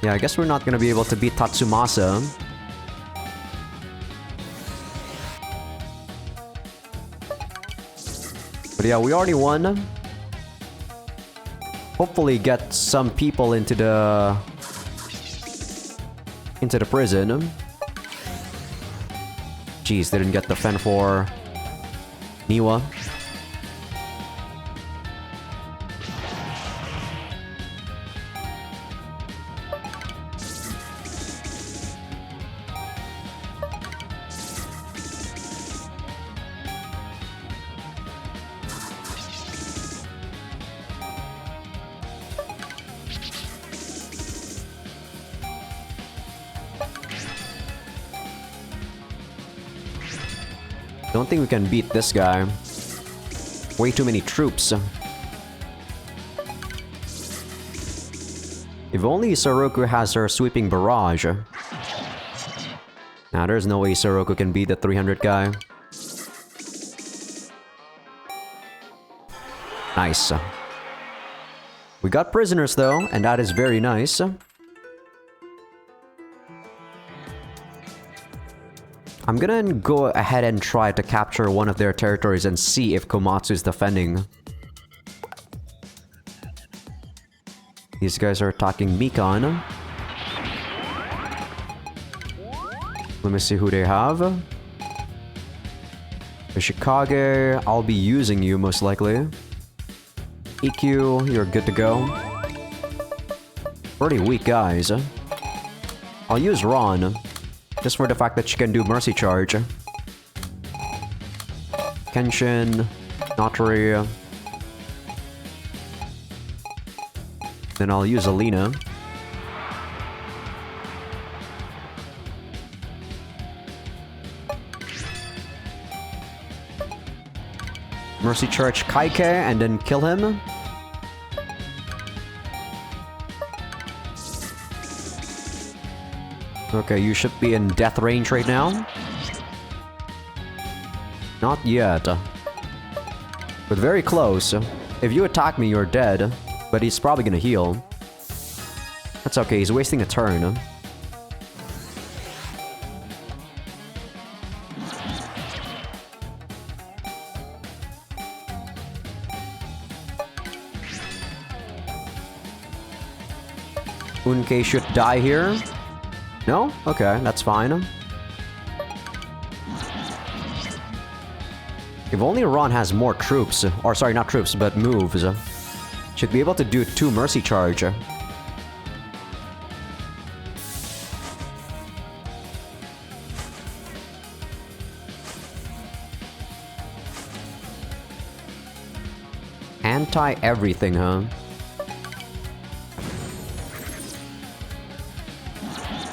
Yeah, I guess we're not gonna be able to beat Tatsumasa. But yeah, we already won. Hopefully get some people into the prison. Jeez, didn't get the Fen for Niwa. Don't think we can beat this guy. Way too many troops. If only Isoroku has her sweeping barrage. Nah, there's no way Isoroku can beat the 300 guy. Nice. We got prisoners though, and that is very nice. I'm gonna go ahead and try to capture one of their territories and see if Komatsu is defending. These guys are attacking Mikan. Let me see who they have. Ishikage, I'll be using you most likely. EQ, you're good to go. Pretty weak guys. I'll use Ron. Just for the fact that she can do Mercy Charge. Kenshin, Natori. Then I'll use Alina. Mercy Charge Kaike and then kill him. Okay, you should be in death range right now. Not yet. But very close. If you attack me, you're dead. But he's probably gonna heal. That's okay, he's wasting a turn. Unkei should die here. No? Okay, that's fine. If only Ron has more troops, or sorry, not troops, but moves, should be able to do 2 Mercy Charge. Anti-everything, huh?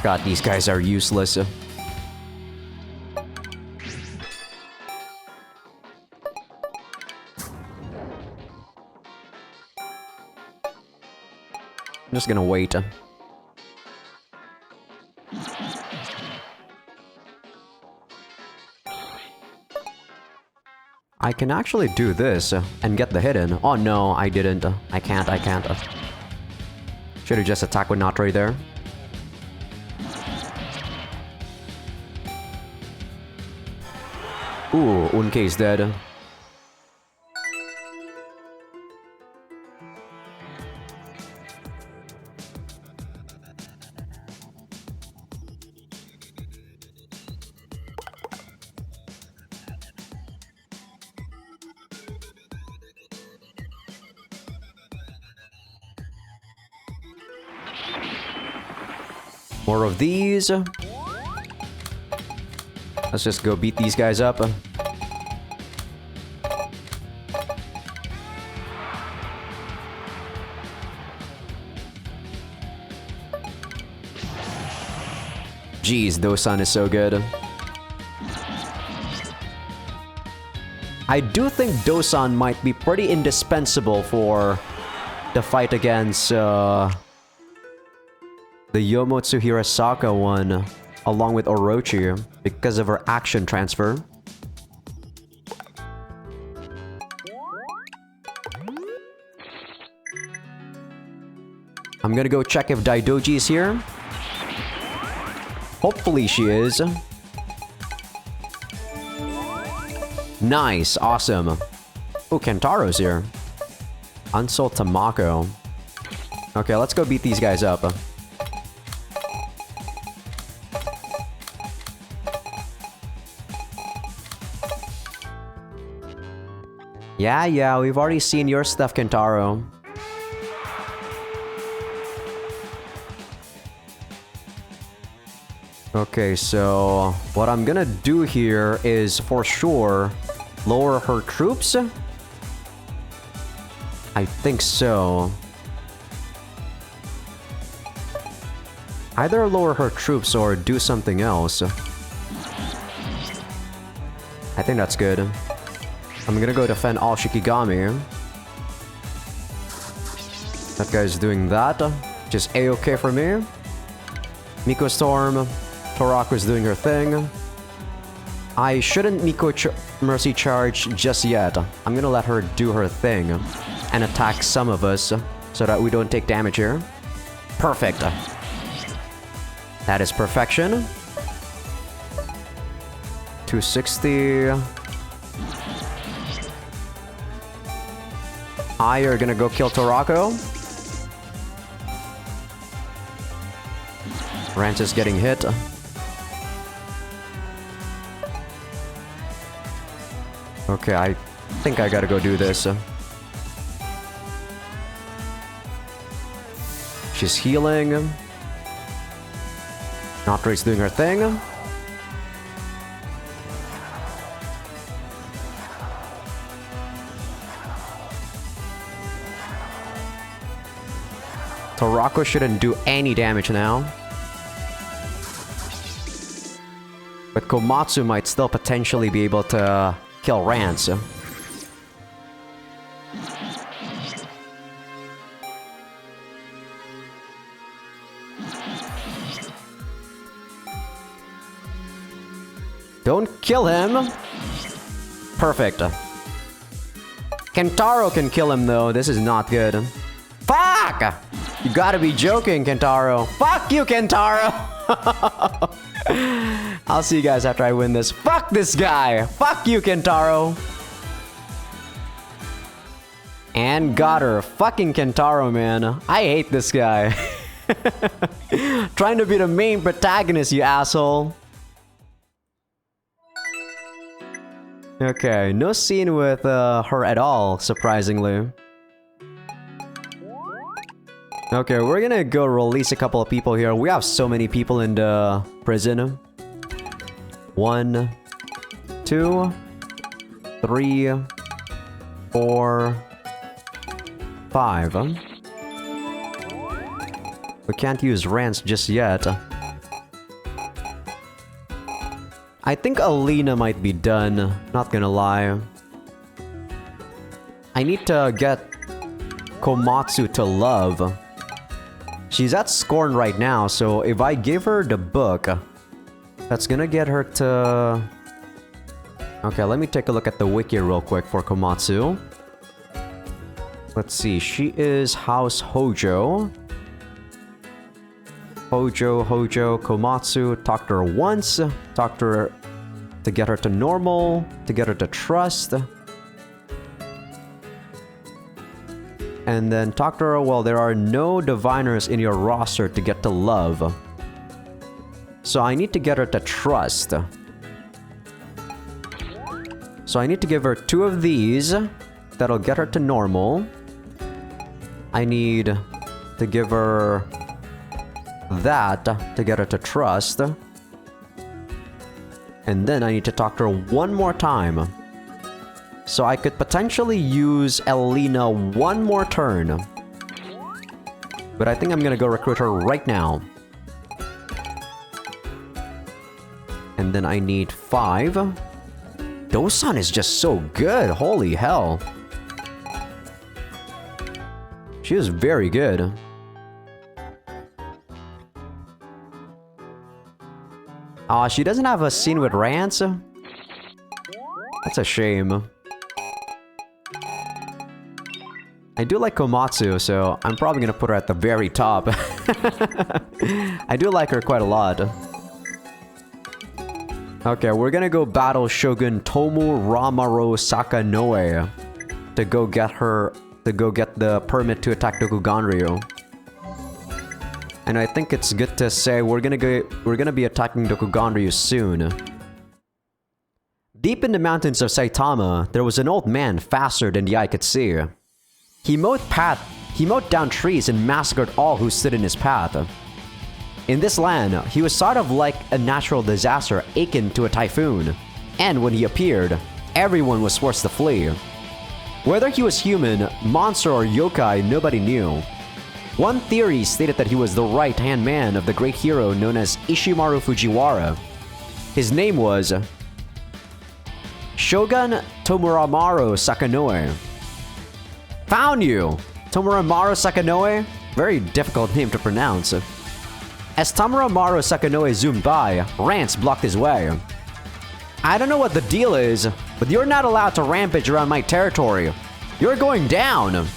God, these guys are useless. I'm just gonna wait. I can actually do this and get the hidden. Oh no, I didn't. I can't. Should've just attacked with Natori there. Ooh, Unkei's dead. More of these. Let's just go beat these guys up. Jeez, Dosan is so good. I do think Dosan might be pretty indispensable for the fight against the Yomotsu Hirasaka one, along with Orochi, because of her action transfer. I'm gonna go check if Daidoji is here. Hopefully she is. Nice, awesome. Oh, Kentaro's here. Unsold Tamako. Okay, let's go beat these guys up. Yeah, we've already seen your stuff, Kentaro. Okay, so what I'm gonna do here is for sure lower her troops. I think so. Either lower her troops or do something else. I think that's good. I'm gonna go defend all Shikigami. That guy's doing that. Just A-okay for me. Miko Storm. Toraku's doing her thing. I shouldn't Mercy Charge just yet. I'm gonna let her do her thing and attack some of us so that we don't take damage here. Perfect. That is perfection. 260. You're gonna go kill Torako. Rance is getting hit. Okay, I think I gotta go do this. She's healing. Natori's doing her thing. Rocco shouldn't do any damage now. But Komatsu might still potentially be able to kill Rance. Don't kill him! Perfect. Kentaro can kill him though, this is not good. Fuck! You gotta be joking, Kentaro. Fuck you, Kentaro! I'll see you guys after I win this. Fuck this guy! Fuck you, Kentaro! And got her. Fucking Kentaro, man. I hate this guy. Trying to be the main protagonist, you asshole. Okay, no scene with her at all, surprisingly. Okay, we're gonna go release a couple of people here. We have so many people in the prison. 1, 2, 3, 4, 5. We can't use Rance just yet. I think Alina might be done, not gonna lie. I need to get Komatsu to love. She's at Scorn right now, so if I give her the book, that's gonna get her to... Okay, let me take a look at the wiki real quick for Komatsu. Let's see, she is House Hojo. Hojo, Komatsu, talked to her once, talked to her to get her to normal, to get her to trust. And then talk to her, well, there are no diviners in your roster to get to love. So I need to get her to trust. So I need to give her 2 of these. That'll get her to normal. I need to give her that to get her to trust. And then I need to talk to her one more time. So I could potentially use Elena one more turn. But I think I'm gonna go recruit her right now. And then I need 5. Dosan is just so good, holy hell. She is very good. Aw, she doesn't have a scene with Rance? That's a shame. I do like Komatsu, so I'm probably gonna put her at the very top. I do like her quite a lot. Okay, we're gonna go battle Shogun Tomoramaro Sakanoe to go get her, to go get the permit to attack Dokuganryu. And I think it's good to say we're gonna be attacking Dokuganryu soon. Deep in the mountains of Saitama, there was an old man faster than the eye could see. He mowed down trees and massacred all who stood in his path. In this land, he was sort of like a natural disaster akin to a typhoon. And when he appeared, everyone was forced to flee. Whether he was human, monster, or yokai, nobody knew. One theory stated that he was the right-hand man of the great hero known as Ishimaru Fujiwara. His name was Shogun Tomoramaro Sakanoe. Found you! Tomoramaro Sakanoe? Very difficult name to pronounce. As Tomoramaro Sakanoe zoomed by, Rance blocked his way. I don't know what the deal is, but you're not allowed to rampage around my territory. You're going down!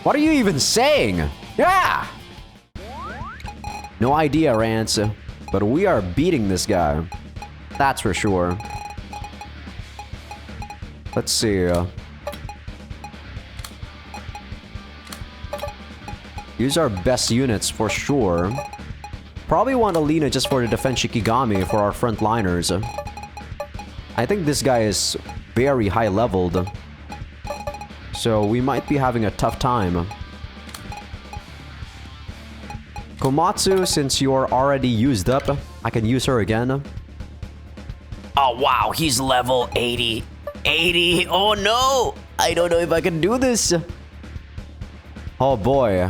What are you even saying? Yeah! No idea, Rance, but we are beating this guy. That's for sure. Let's see. Use our best units for sure. Probably want Alina just for the defense Shikigami for our frontliners. I think this guy is very high leveled. So we might be having a tough time. Komatsu, since you're already used up, I can use her again. Oh wow, he's level 80. 80, oh no! I don't know if I can do this. Oh boy.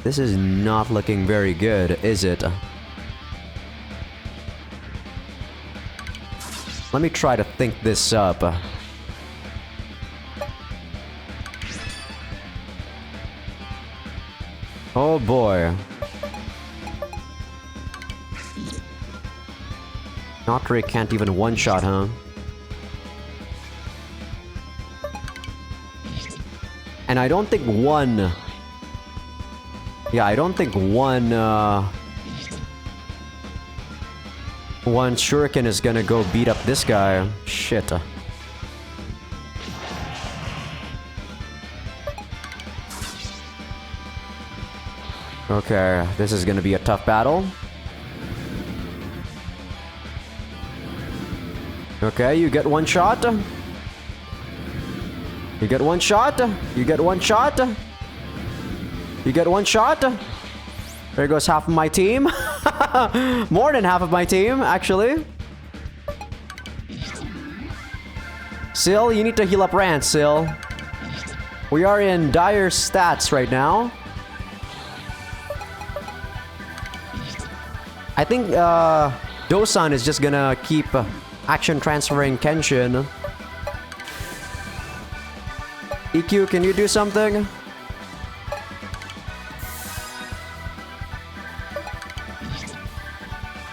This is not looking very good, is it? Let me try to think this up. Oh boy. Nautri can't even one-shot, huh? And I don't think one... Yeah, I don't think one shuriken is gonna go beat up this guy. Shit. Okay, this is gonna be a tough battle. Okay, you get one shot. You get one shot. You get one shot. You get one shot. There goes half of my team. More than half of my team, actually. Sil, you need to heal up Rance, Sil. We are in dire stats right now. I think Dosan is just gonna keep action transferring Kenshin. EQ, can you do something?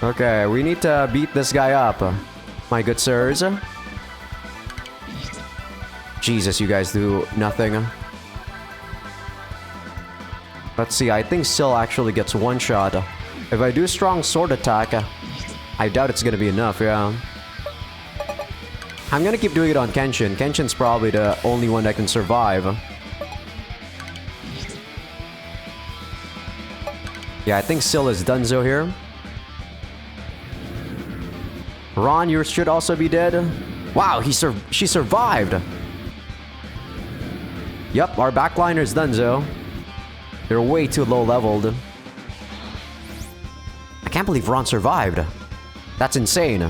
Okay, we need to beat this guy up, my good sirs. Jesus, you guys do nothing. Let's see, I think Sil actually gets one shot. If I do strong sword attack, I doubt it's gonna be enough, yeah. I'm gonna keep doing it on Kenshin. Kenshin's probably the only one that can survive. Yeah, I think Sil is donezo here. Ron, you should also be dead. Wow, she survived. Yup, our backliner's donezo. They're way too low leveled. I can't believe Ron survived. That's insane.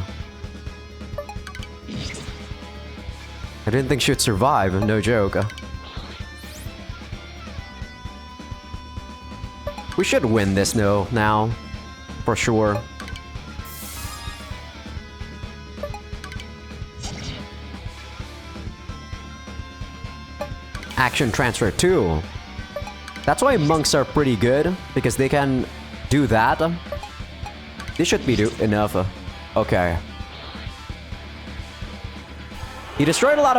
I didn't think she would survive, no joke. We should win this though, now. For sure. Action transfer too. That's why monks are pretty good, because they can do that. This should be enough. Okay. He destroyed a lot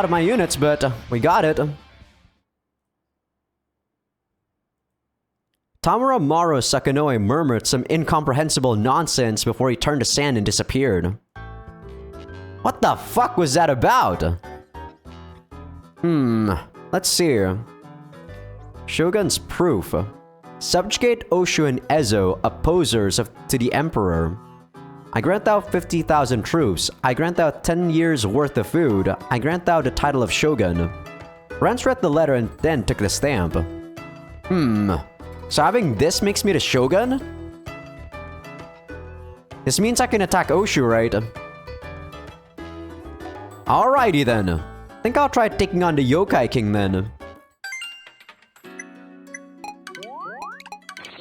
of my units, but we got it. Tamura Maru Sakanoe murmured some incomprehensible nonsense before he turned to sand and disappeared. What the fuck was that about? Let's see. Shogun's proof. Subjugate Oshu and Ezo, opposers to the Emperor. I grant thou 50,000 troops. I grant thou 10 years worth of food. I grant thou the title of Shogun. Rance read the letter and then took the stamp. So having this makes me the Shogun? This means I can attack Oshu, right? Alrighty then. Think I'll try taking on the Yokai King then.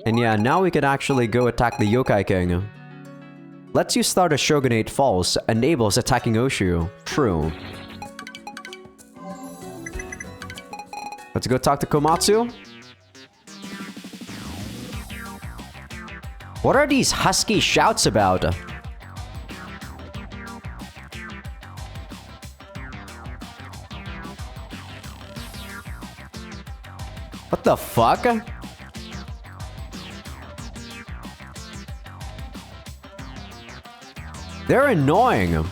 And yeah, now we can actually go attack the Yokai King. Lets you start a shogunate false, enables attacking Oshu. True. Let's go talk to Komatsu. What are these husky shouts about? What the fuck? They're annoying.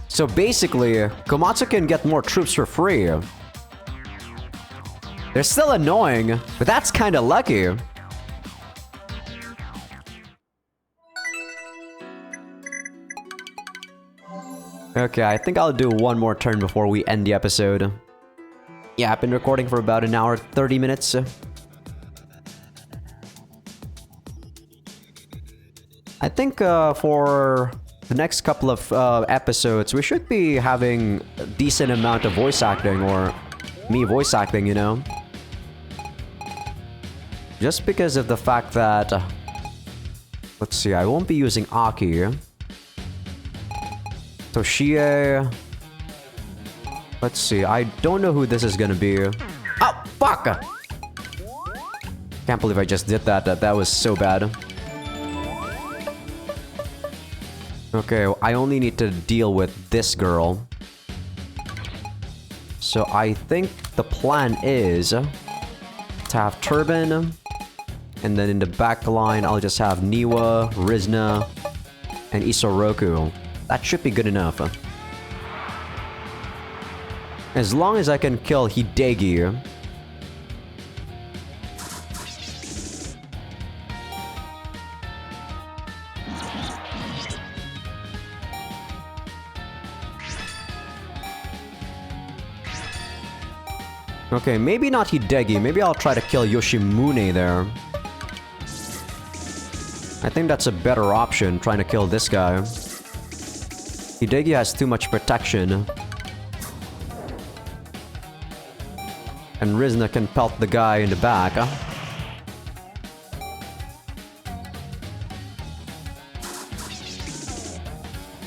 So basically, Komatsu can get more troops for free. They're still annoying, but that's kinda lucky. Okay, I think I'll do one more turn before we end the episode. Yeah, I've been recording for about an hour, 30 minutes. I think for the next couple of episodes, we should be having a decent amount of voice acting, or me voice acting, you know? Just because of the fact that... let's see, I won't be using Aki. Toshie... let's see, I don't know who this is gonna be. Oh, fuck! Can't believe I just did that. That was so bad. Okay, I only need to deal with this girl. So I think the plan is to have Turban, and then in the back line, I'll just have Niwa, Rizna, and Isoroku. That should be good enough. As long as I can kill Hideki. Okay, maybe not Hideki. Maybe I'll try to kill Yoshimune there. I think that's a better option, trying to kill this guy. Hideki has too much protection. And Rizna can pelt the guy in the back.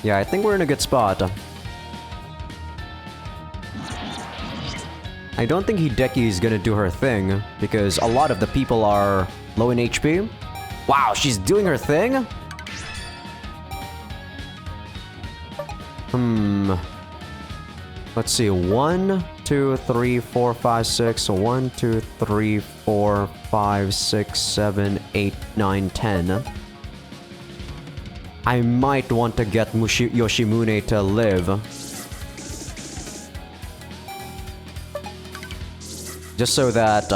Yeah, I think we're in a good spot. I don't think Hideki is gonna do her thing, because a lot of the people are low in HP. Wow, she's doing her thing? Let's see. 1, 2, 3, 4, 5, 6. 1, 2, 3, 4, 5, 6, 7, 8, 9, 10. I might want to get Yoshimune to live. Just so that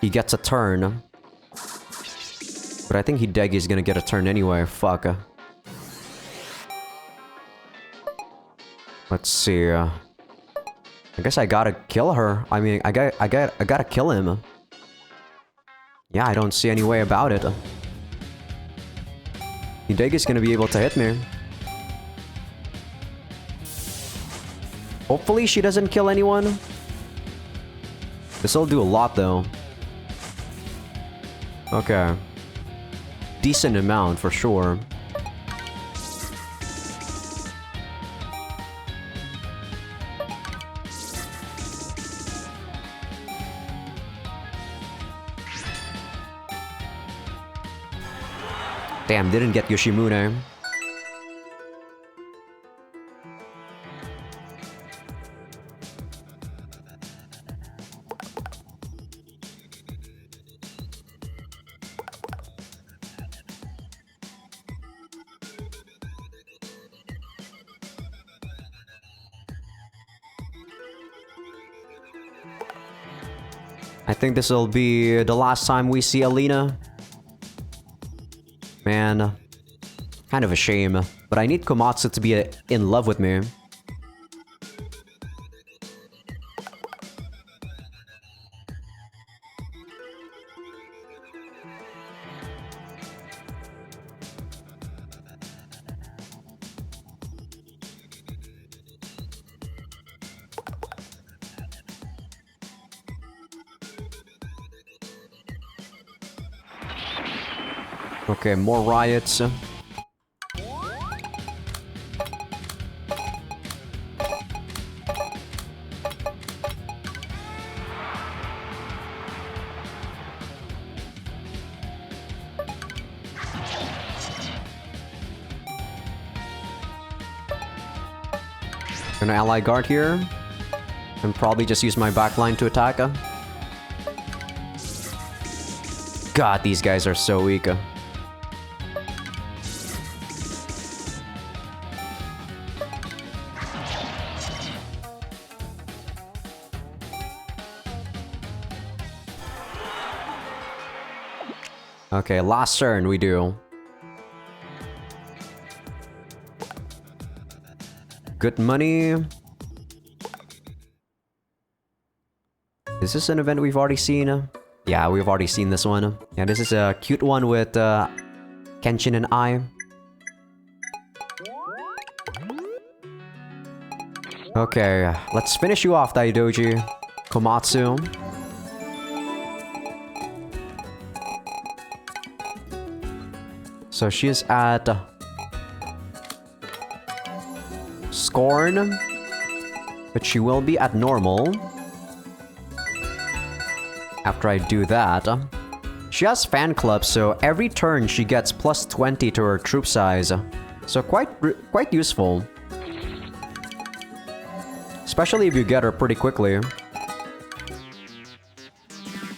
he gets a turn. But I think Hideki is gonna get a turn anyway. Fuck. Let's see. I guess I gotta kill her. I mean, I gotta kill him. Yeah, I don't see any way about it. Hideki's gonna be able to hit me. Hopefully she doesn't kill anyone. This'll do a lot though. Okay. Decent amount for sure. Damn, didn't get Yoshimune. I think this will be the last time we see Alina. Man, kind of a shame. But I need Komatsu to be in love with me. Okay, more riots. Gonna ally guard here. And probably just use my backline to attack. God, these guys are so weak. Okay, last turn we do. Good money. Is this an event we've already seen? Yeah, we've already seen this one. Yeah, this is a cute one with Kenshin and I. Okay, let's finish you off, Daidoji. Komatsu. So she is at Scorn, but she will be at normal after I do that. She has fan club, so every turn she gets plus 20 to her troop size. So quite useful. Especially if you get her pretty quickly.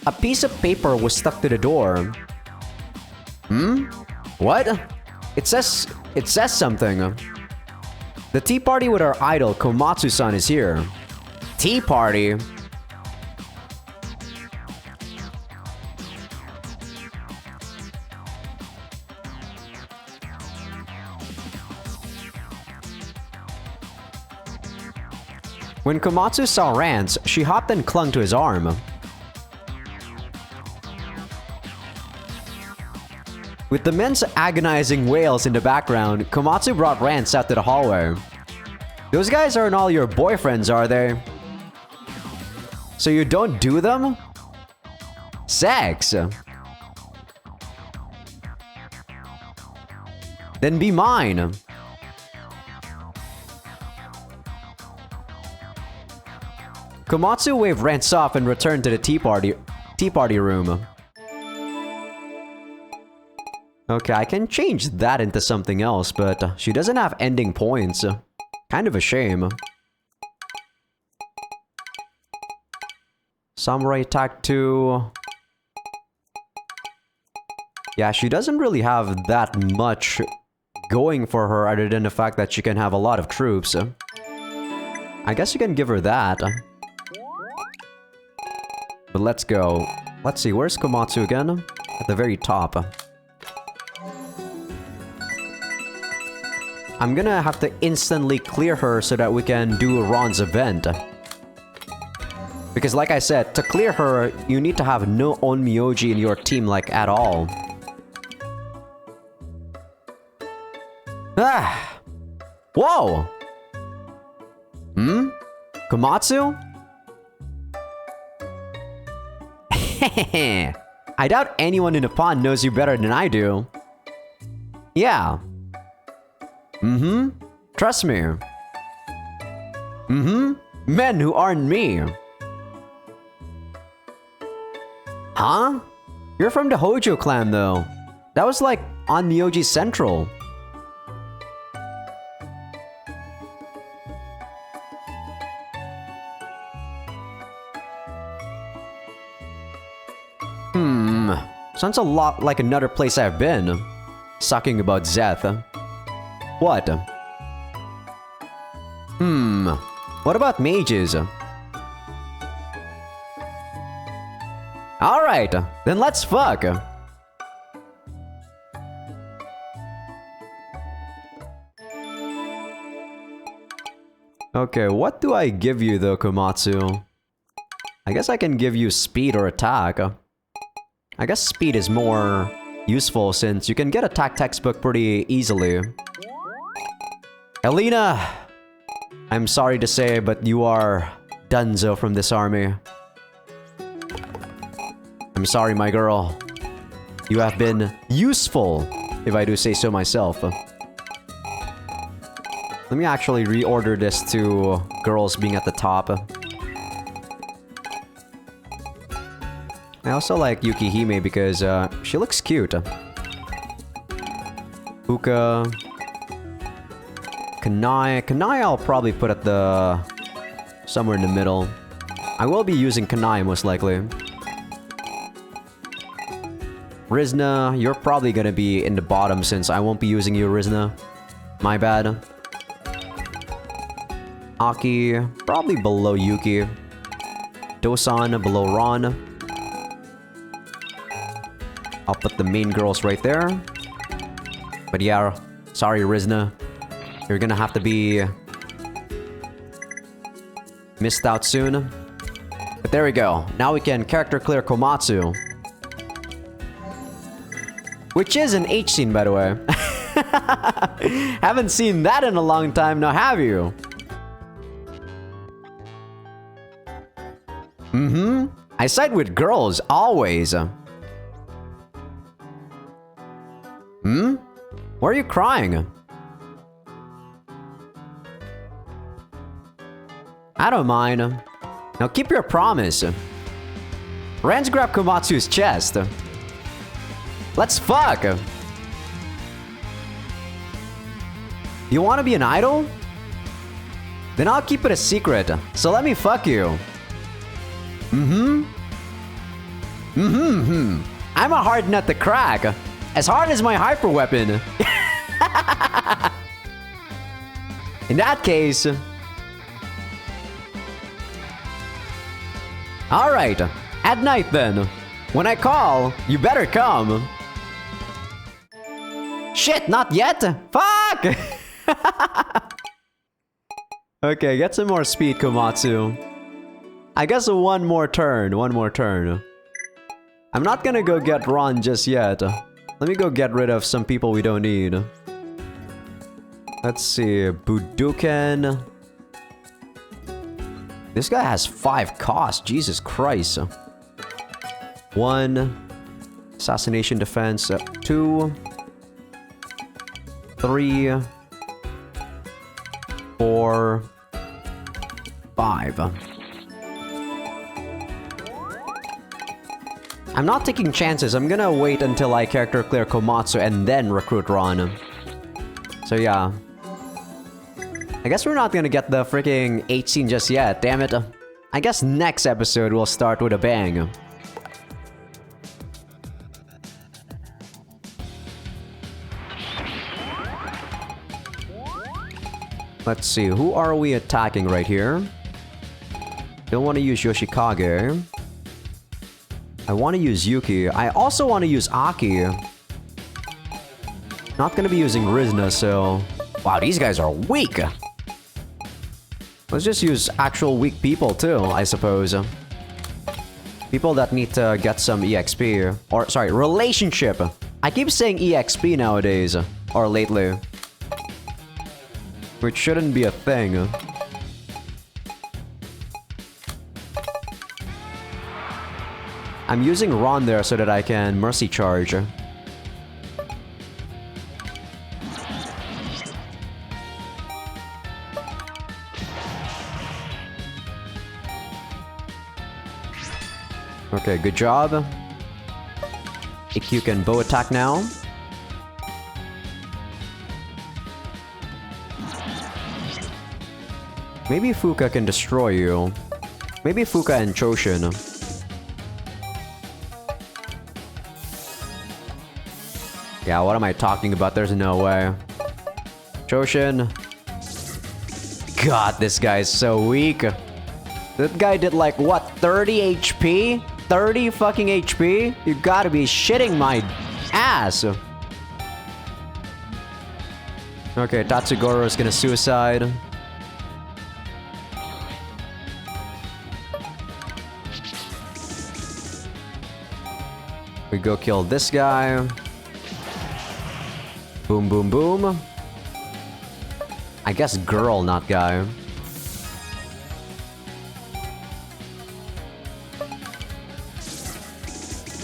A piece of paper was stuck to the door. What? It says something. The tea party with our idol, Komatsu-san, is here. Tea party? When Komatsu saw Rance, she hopped and clung to his arm. With the men's agonizing wails in the background, Komatsu brought Rance out to the hallway. Those guys aren't all your boyfriends, are they? So you don't do them? Sex? Then be mine. Komatsu waved Rance off and returned to the tea party room. Okay, I can change that into something else, but she doesn't have ending points. Kind of a shame. Samurai attack 2. Yeah, she doesn't really have that much going for her other than the fact that she can have a lot of troops. I guess you can give her that. But let's go. Let's see, where's Komatsu again? At the very top. I'm gonna have to instantly clear her so that we can do Ron's event. Because like I said, to clear her, you need to have no onmyoji in your team, like, at all. Ah! Whoa! Komatsu? I doubt anyone in Nippon knows you better than I do. Yeah. Trust me. Men who aren't me. Huh? You're from the Hojo clan, though. That was like on Myoji Central. Sounds a lot like another place I've been. Sucking about Zeth. What? What about mages? Alright, then let's fuck. Okay, what do I give you though, Komatsu? I guess I can give you speed or attack. I guess speed is more useful since you can get attack textbook pretty easily. Elena! I'm sorry to say, but you are donezo from this army. I'm sorry, my girl. You have been useful, if I do say so myself. Let me actually reorder this to girls being at the top. I also like Yukihime because she looks cute. Uka. Kanai. Kanai I'll probably put at the... somewhere in the middle. I will be using Kanai most likely. Rizna, you're probably gonna be in the bottom since I won't be using you, Rizna. My bad. Aki, probably below Yuki. Dosan, below Ron. I'll put the main girls right there. But yeah, sorry Rizna. You're gonna have to be... missed out soon. But there we go. Now we can character clear Komatsu. Which is an H scene, by the way. Haven't seen that in a long time now, have you? I side with girls, always. Why are you crying? I don't mind. Now keep your promise. Rance grabbed Komatsu's chest. Let's fuck! You wanna be an idol? Then I'll keep it a secret, so let me fuck you. I'm a hard nut to crack. As hard as my hyper weapon. In that case... Alright, at night then. When I call, you better come. Shit, not yet? Fuck! Okay, get some more speed, Komatsu. I guess one more turn. I'm not gonna go get Ron just yet. Let me go get rid of some people we don't need. Let's see, Budokan. This guy has 5 costs, Jesus Christ. 1. Assassination defense. 2. 3. 4. 5. I'm not taking chances. I'm gonna wait until I character clear Komatsu and then recruit Ron. So yeah. I guess we're not gonna get the freaking 8 scene just yet, damn it. I guess next episode we'll start with a bang. Let's see, who are we attacking right here? Don't want to use Yoshikage. I want to use Yuki. I also want to use Aki. Not gonna be using Rizna, so... Wow, these guys are weak! Let's just use actual weak people too, I suppose. People that need to get some EXP. Or, sorry, relationship! I keep saying EXP nowadays. Or lately. Which shouldn't be a thing. I'm using Ron there so that I can mercy charge. Okay, good job. Ikkyu can bow attack now. Maybe Fuka can destroy you. Maybe Fuka and Choshin. Yeah, what am I talking about? There's no way. Choshin. God, this guy is so weak. That guy did like, what, 30 HP? 30 fucking HP? You gotta be shitting my ass. Okay, Tatsugoro is gonna suicide. We go kill this guy. Boom, boom, boom. I guess girl, not guy.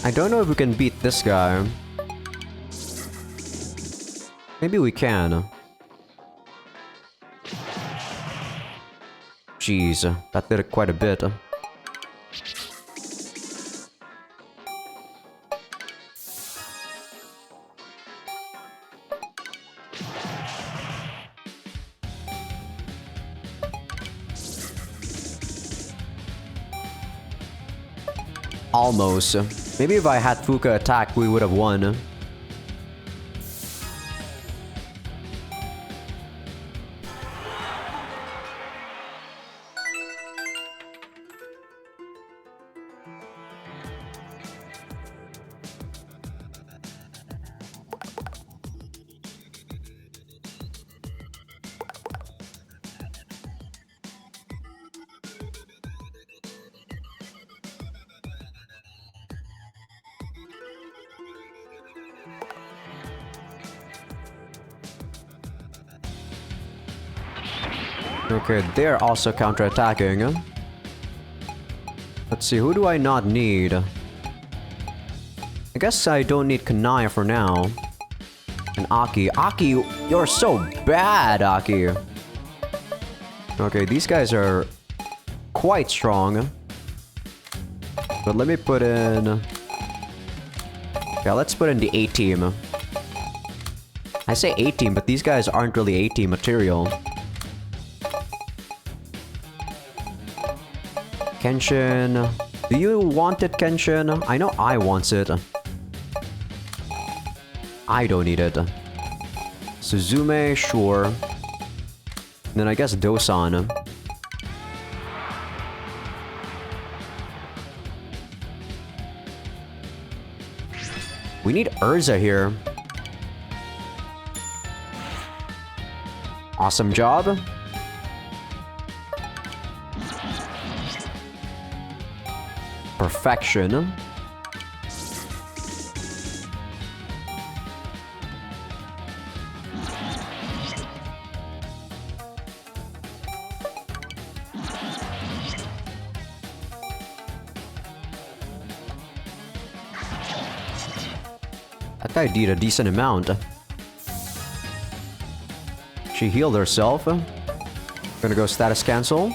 I don't know if we can beat this guy. Maybe we can. Jeez, that did quite a bit. Almost. Maybe if I had Fuka attack, we would have won. Okay, they're also counterattacking. Let's see, who do I not need? I guess I don't need Kanaya for now. And Aki. Aki, you're so bad, Aki. Okay, these guys are quite strong. But let me put in... Yeah, let's put in the A-team. I say A-team, but these guys aren't really A-team material. Kenshin... Do you want it, Kenshin? I know I want it. I don't need it. Suzume, sure. And then I guess Dosan. We need Urza here. Awesome job. Perfection. That guy did a decent amount. She healed herself. Gonna go status cancel.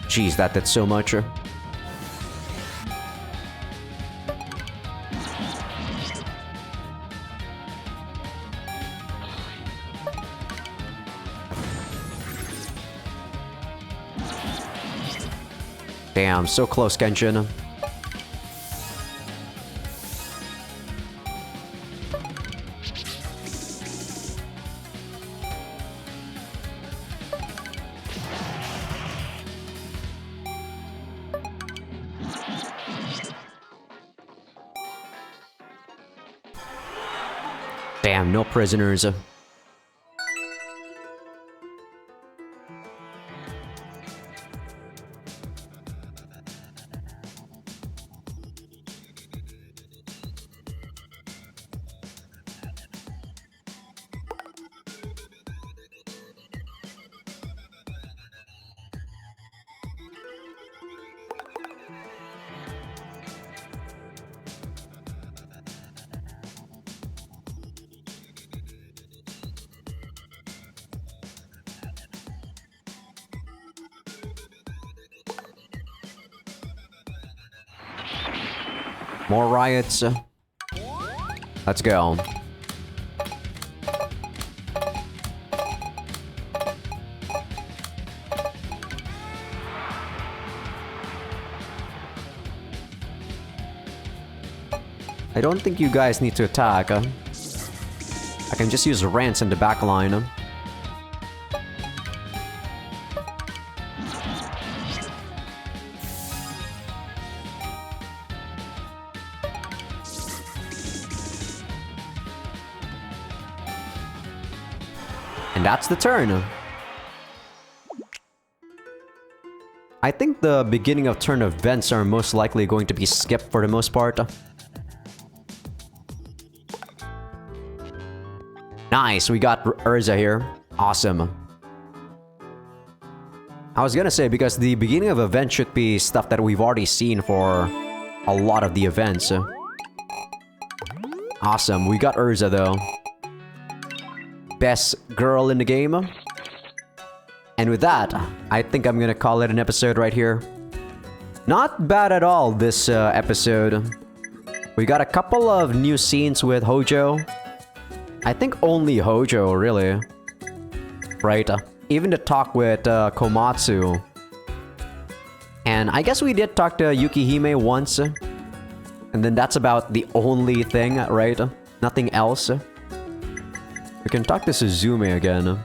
Jeez, that did so much. Damn, so close, Genshin. Damn, no prisoners. More riots. Let's go. I don't think you guys need to attack. I can just use Rance in the back line. And that's the turn. I think the beginning of turn events are most likely going to be skipped for the most part. Nice, we got Urza here. Awesome. I was gonna say, because the beginning of events should be stuff that we've already seen for a lot of the events. Awesome, we got Urza though. Best girl in the game. And with that, I think I'm gonna call it an episode right here. Not bad at all, this episode. We got a couple of new scenes with Hojo. I think only Hojo, really. Right? Even the talk with Komatsu. And I guess we did talk to Yukihime once. And then that's about the only thing, right? Nothing else. We can talk to Suzume again.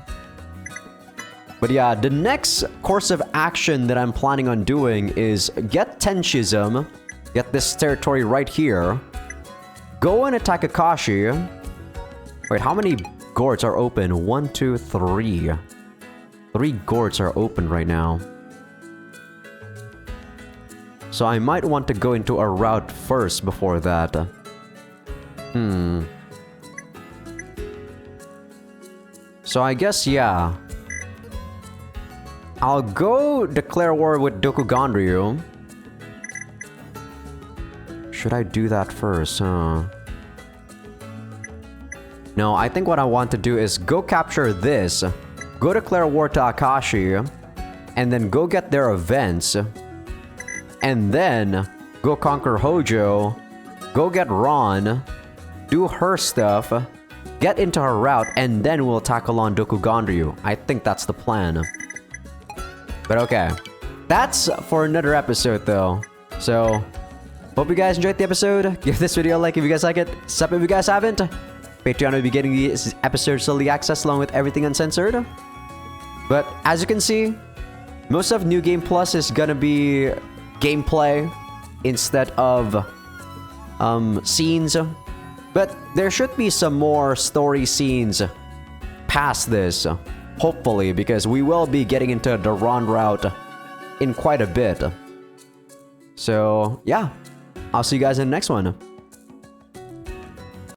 But yeah, the next course of action that I'm planning on doing is get Tenshism, get this territory right here, go and attack Akashi. Wait, how many gourds are open? 1, 2, 3. 3 gourds are open right now. So I might want to go into a route first before that. So I guess, yeah. I'll go declare war with Dokugandryu. Should I do that first, huh? No, I think what I want to do is go capture this, go declare war to Akashi, and then go get their events, and then go conquer Hojo, go get Ron, do her stuff, get into her route, and then we'll tackle on Dokugandryu. I think that's the plan. But okay, that's for another episode though. So, hope you guys enjoyed the episode. Give this video a like if you guys like it. Sub if you guys haven't. Patreon will be getting these episodes early access along with everything uncensored. But as you can see, most of New Game Plus is gonna be gameplay instead of scenes. But there should be some more story scenes past this, hopefully, because we will be getting into the Ron route in quite a bit. So yeah, I'll see you guys in the next one.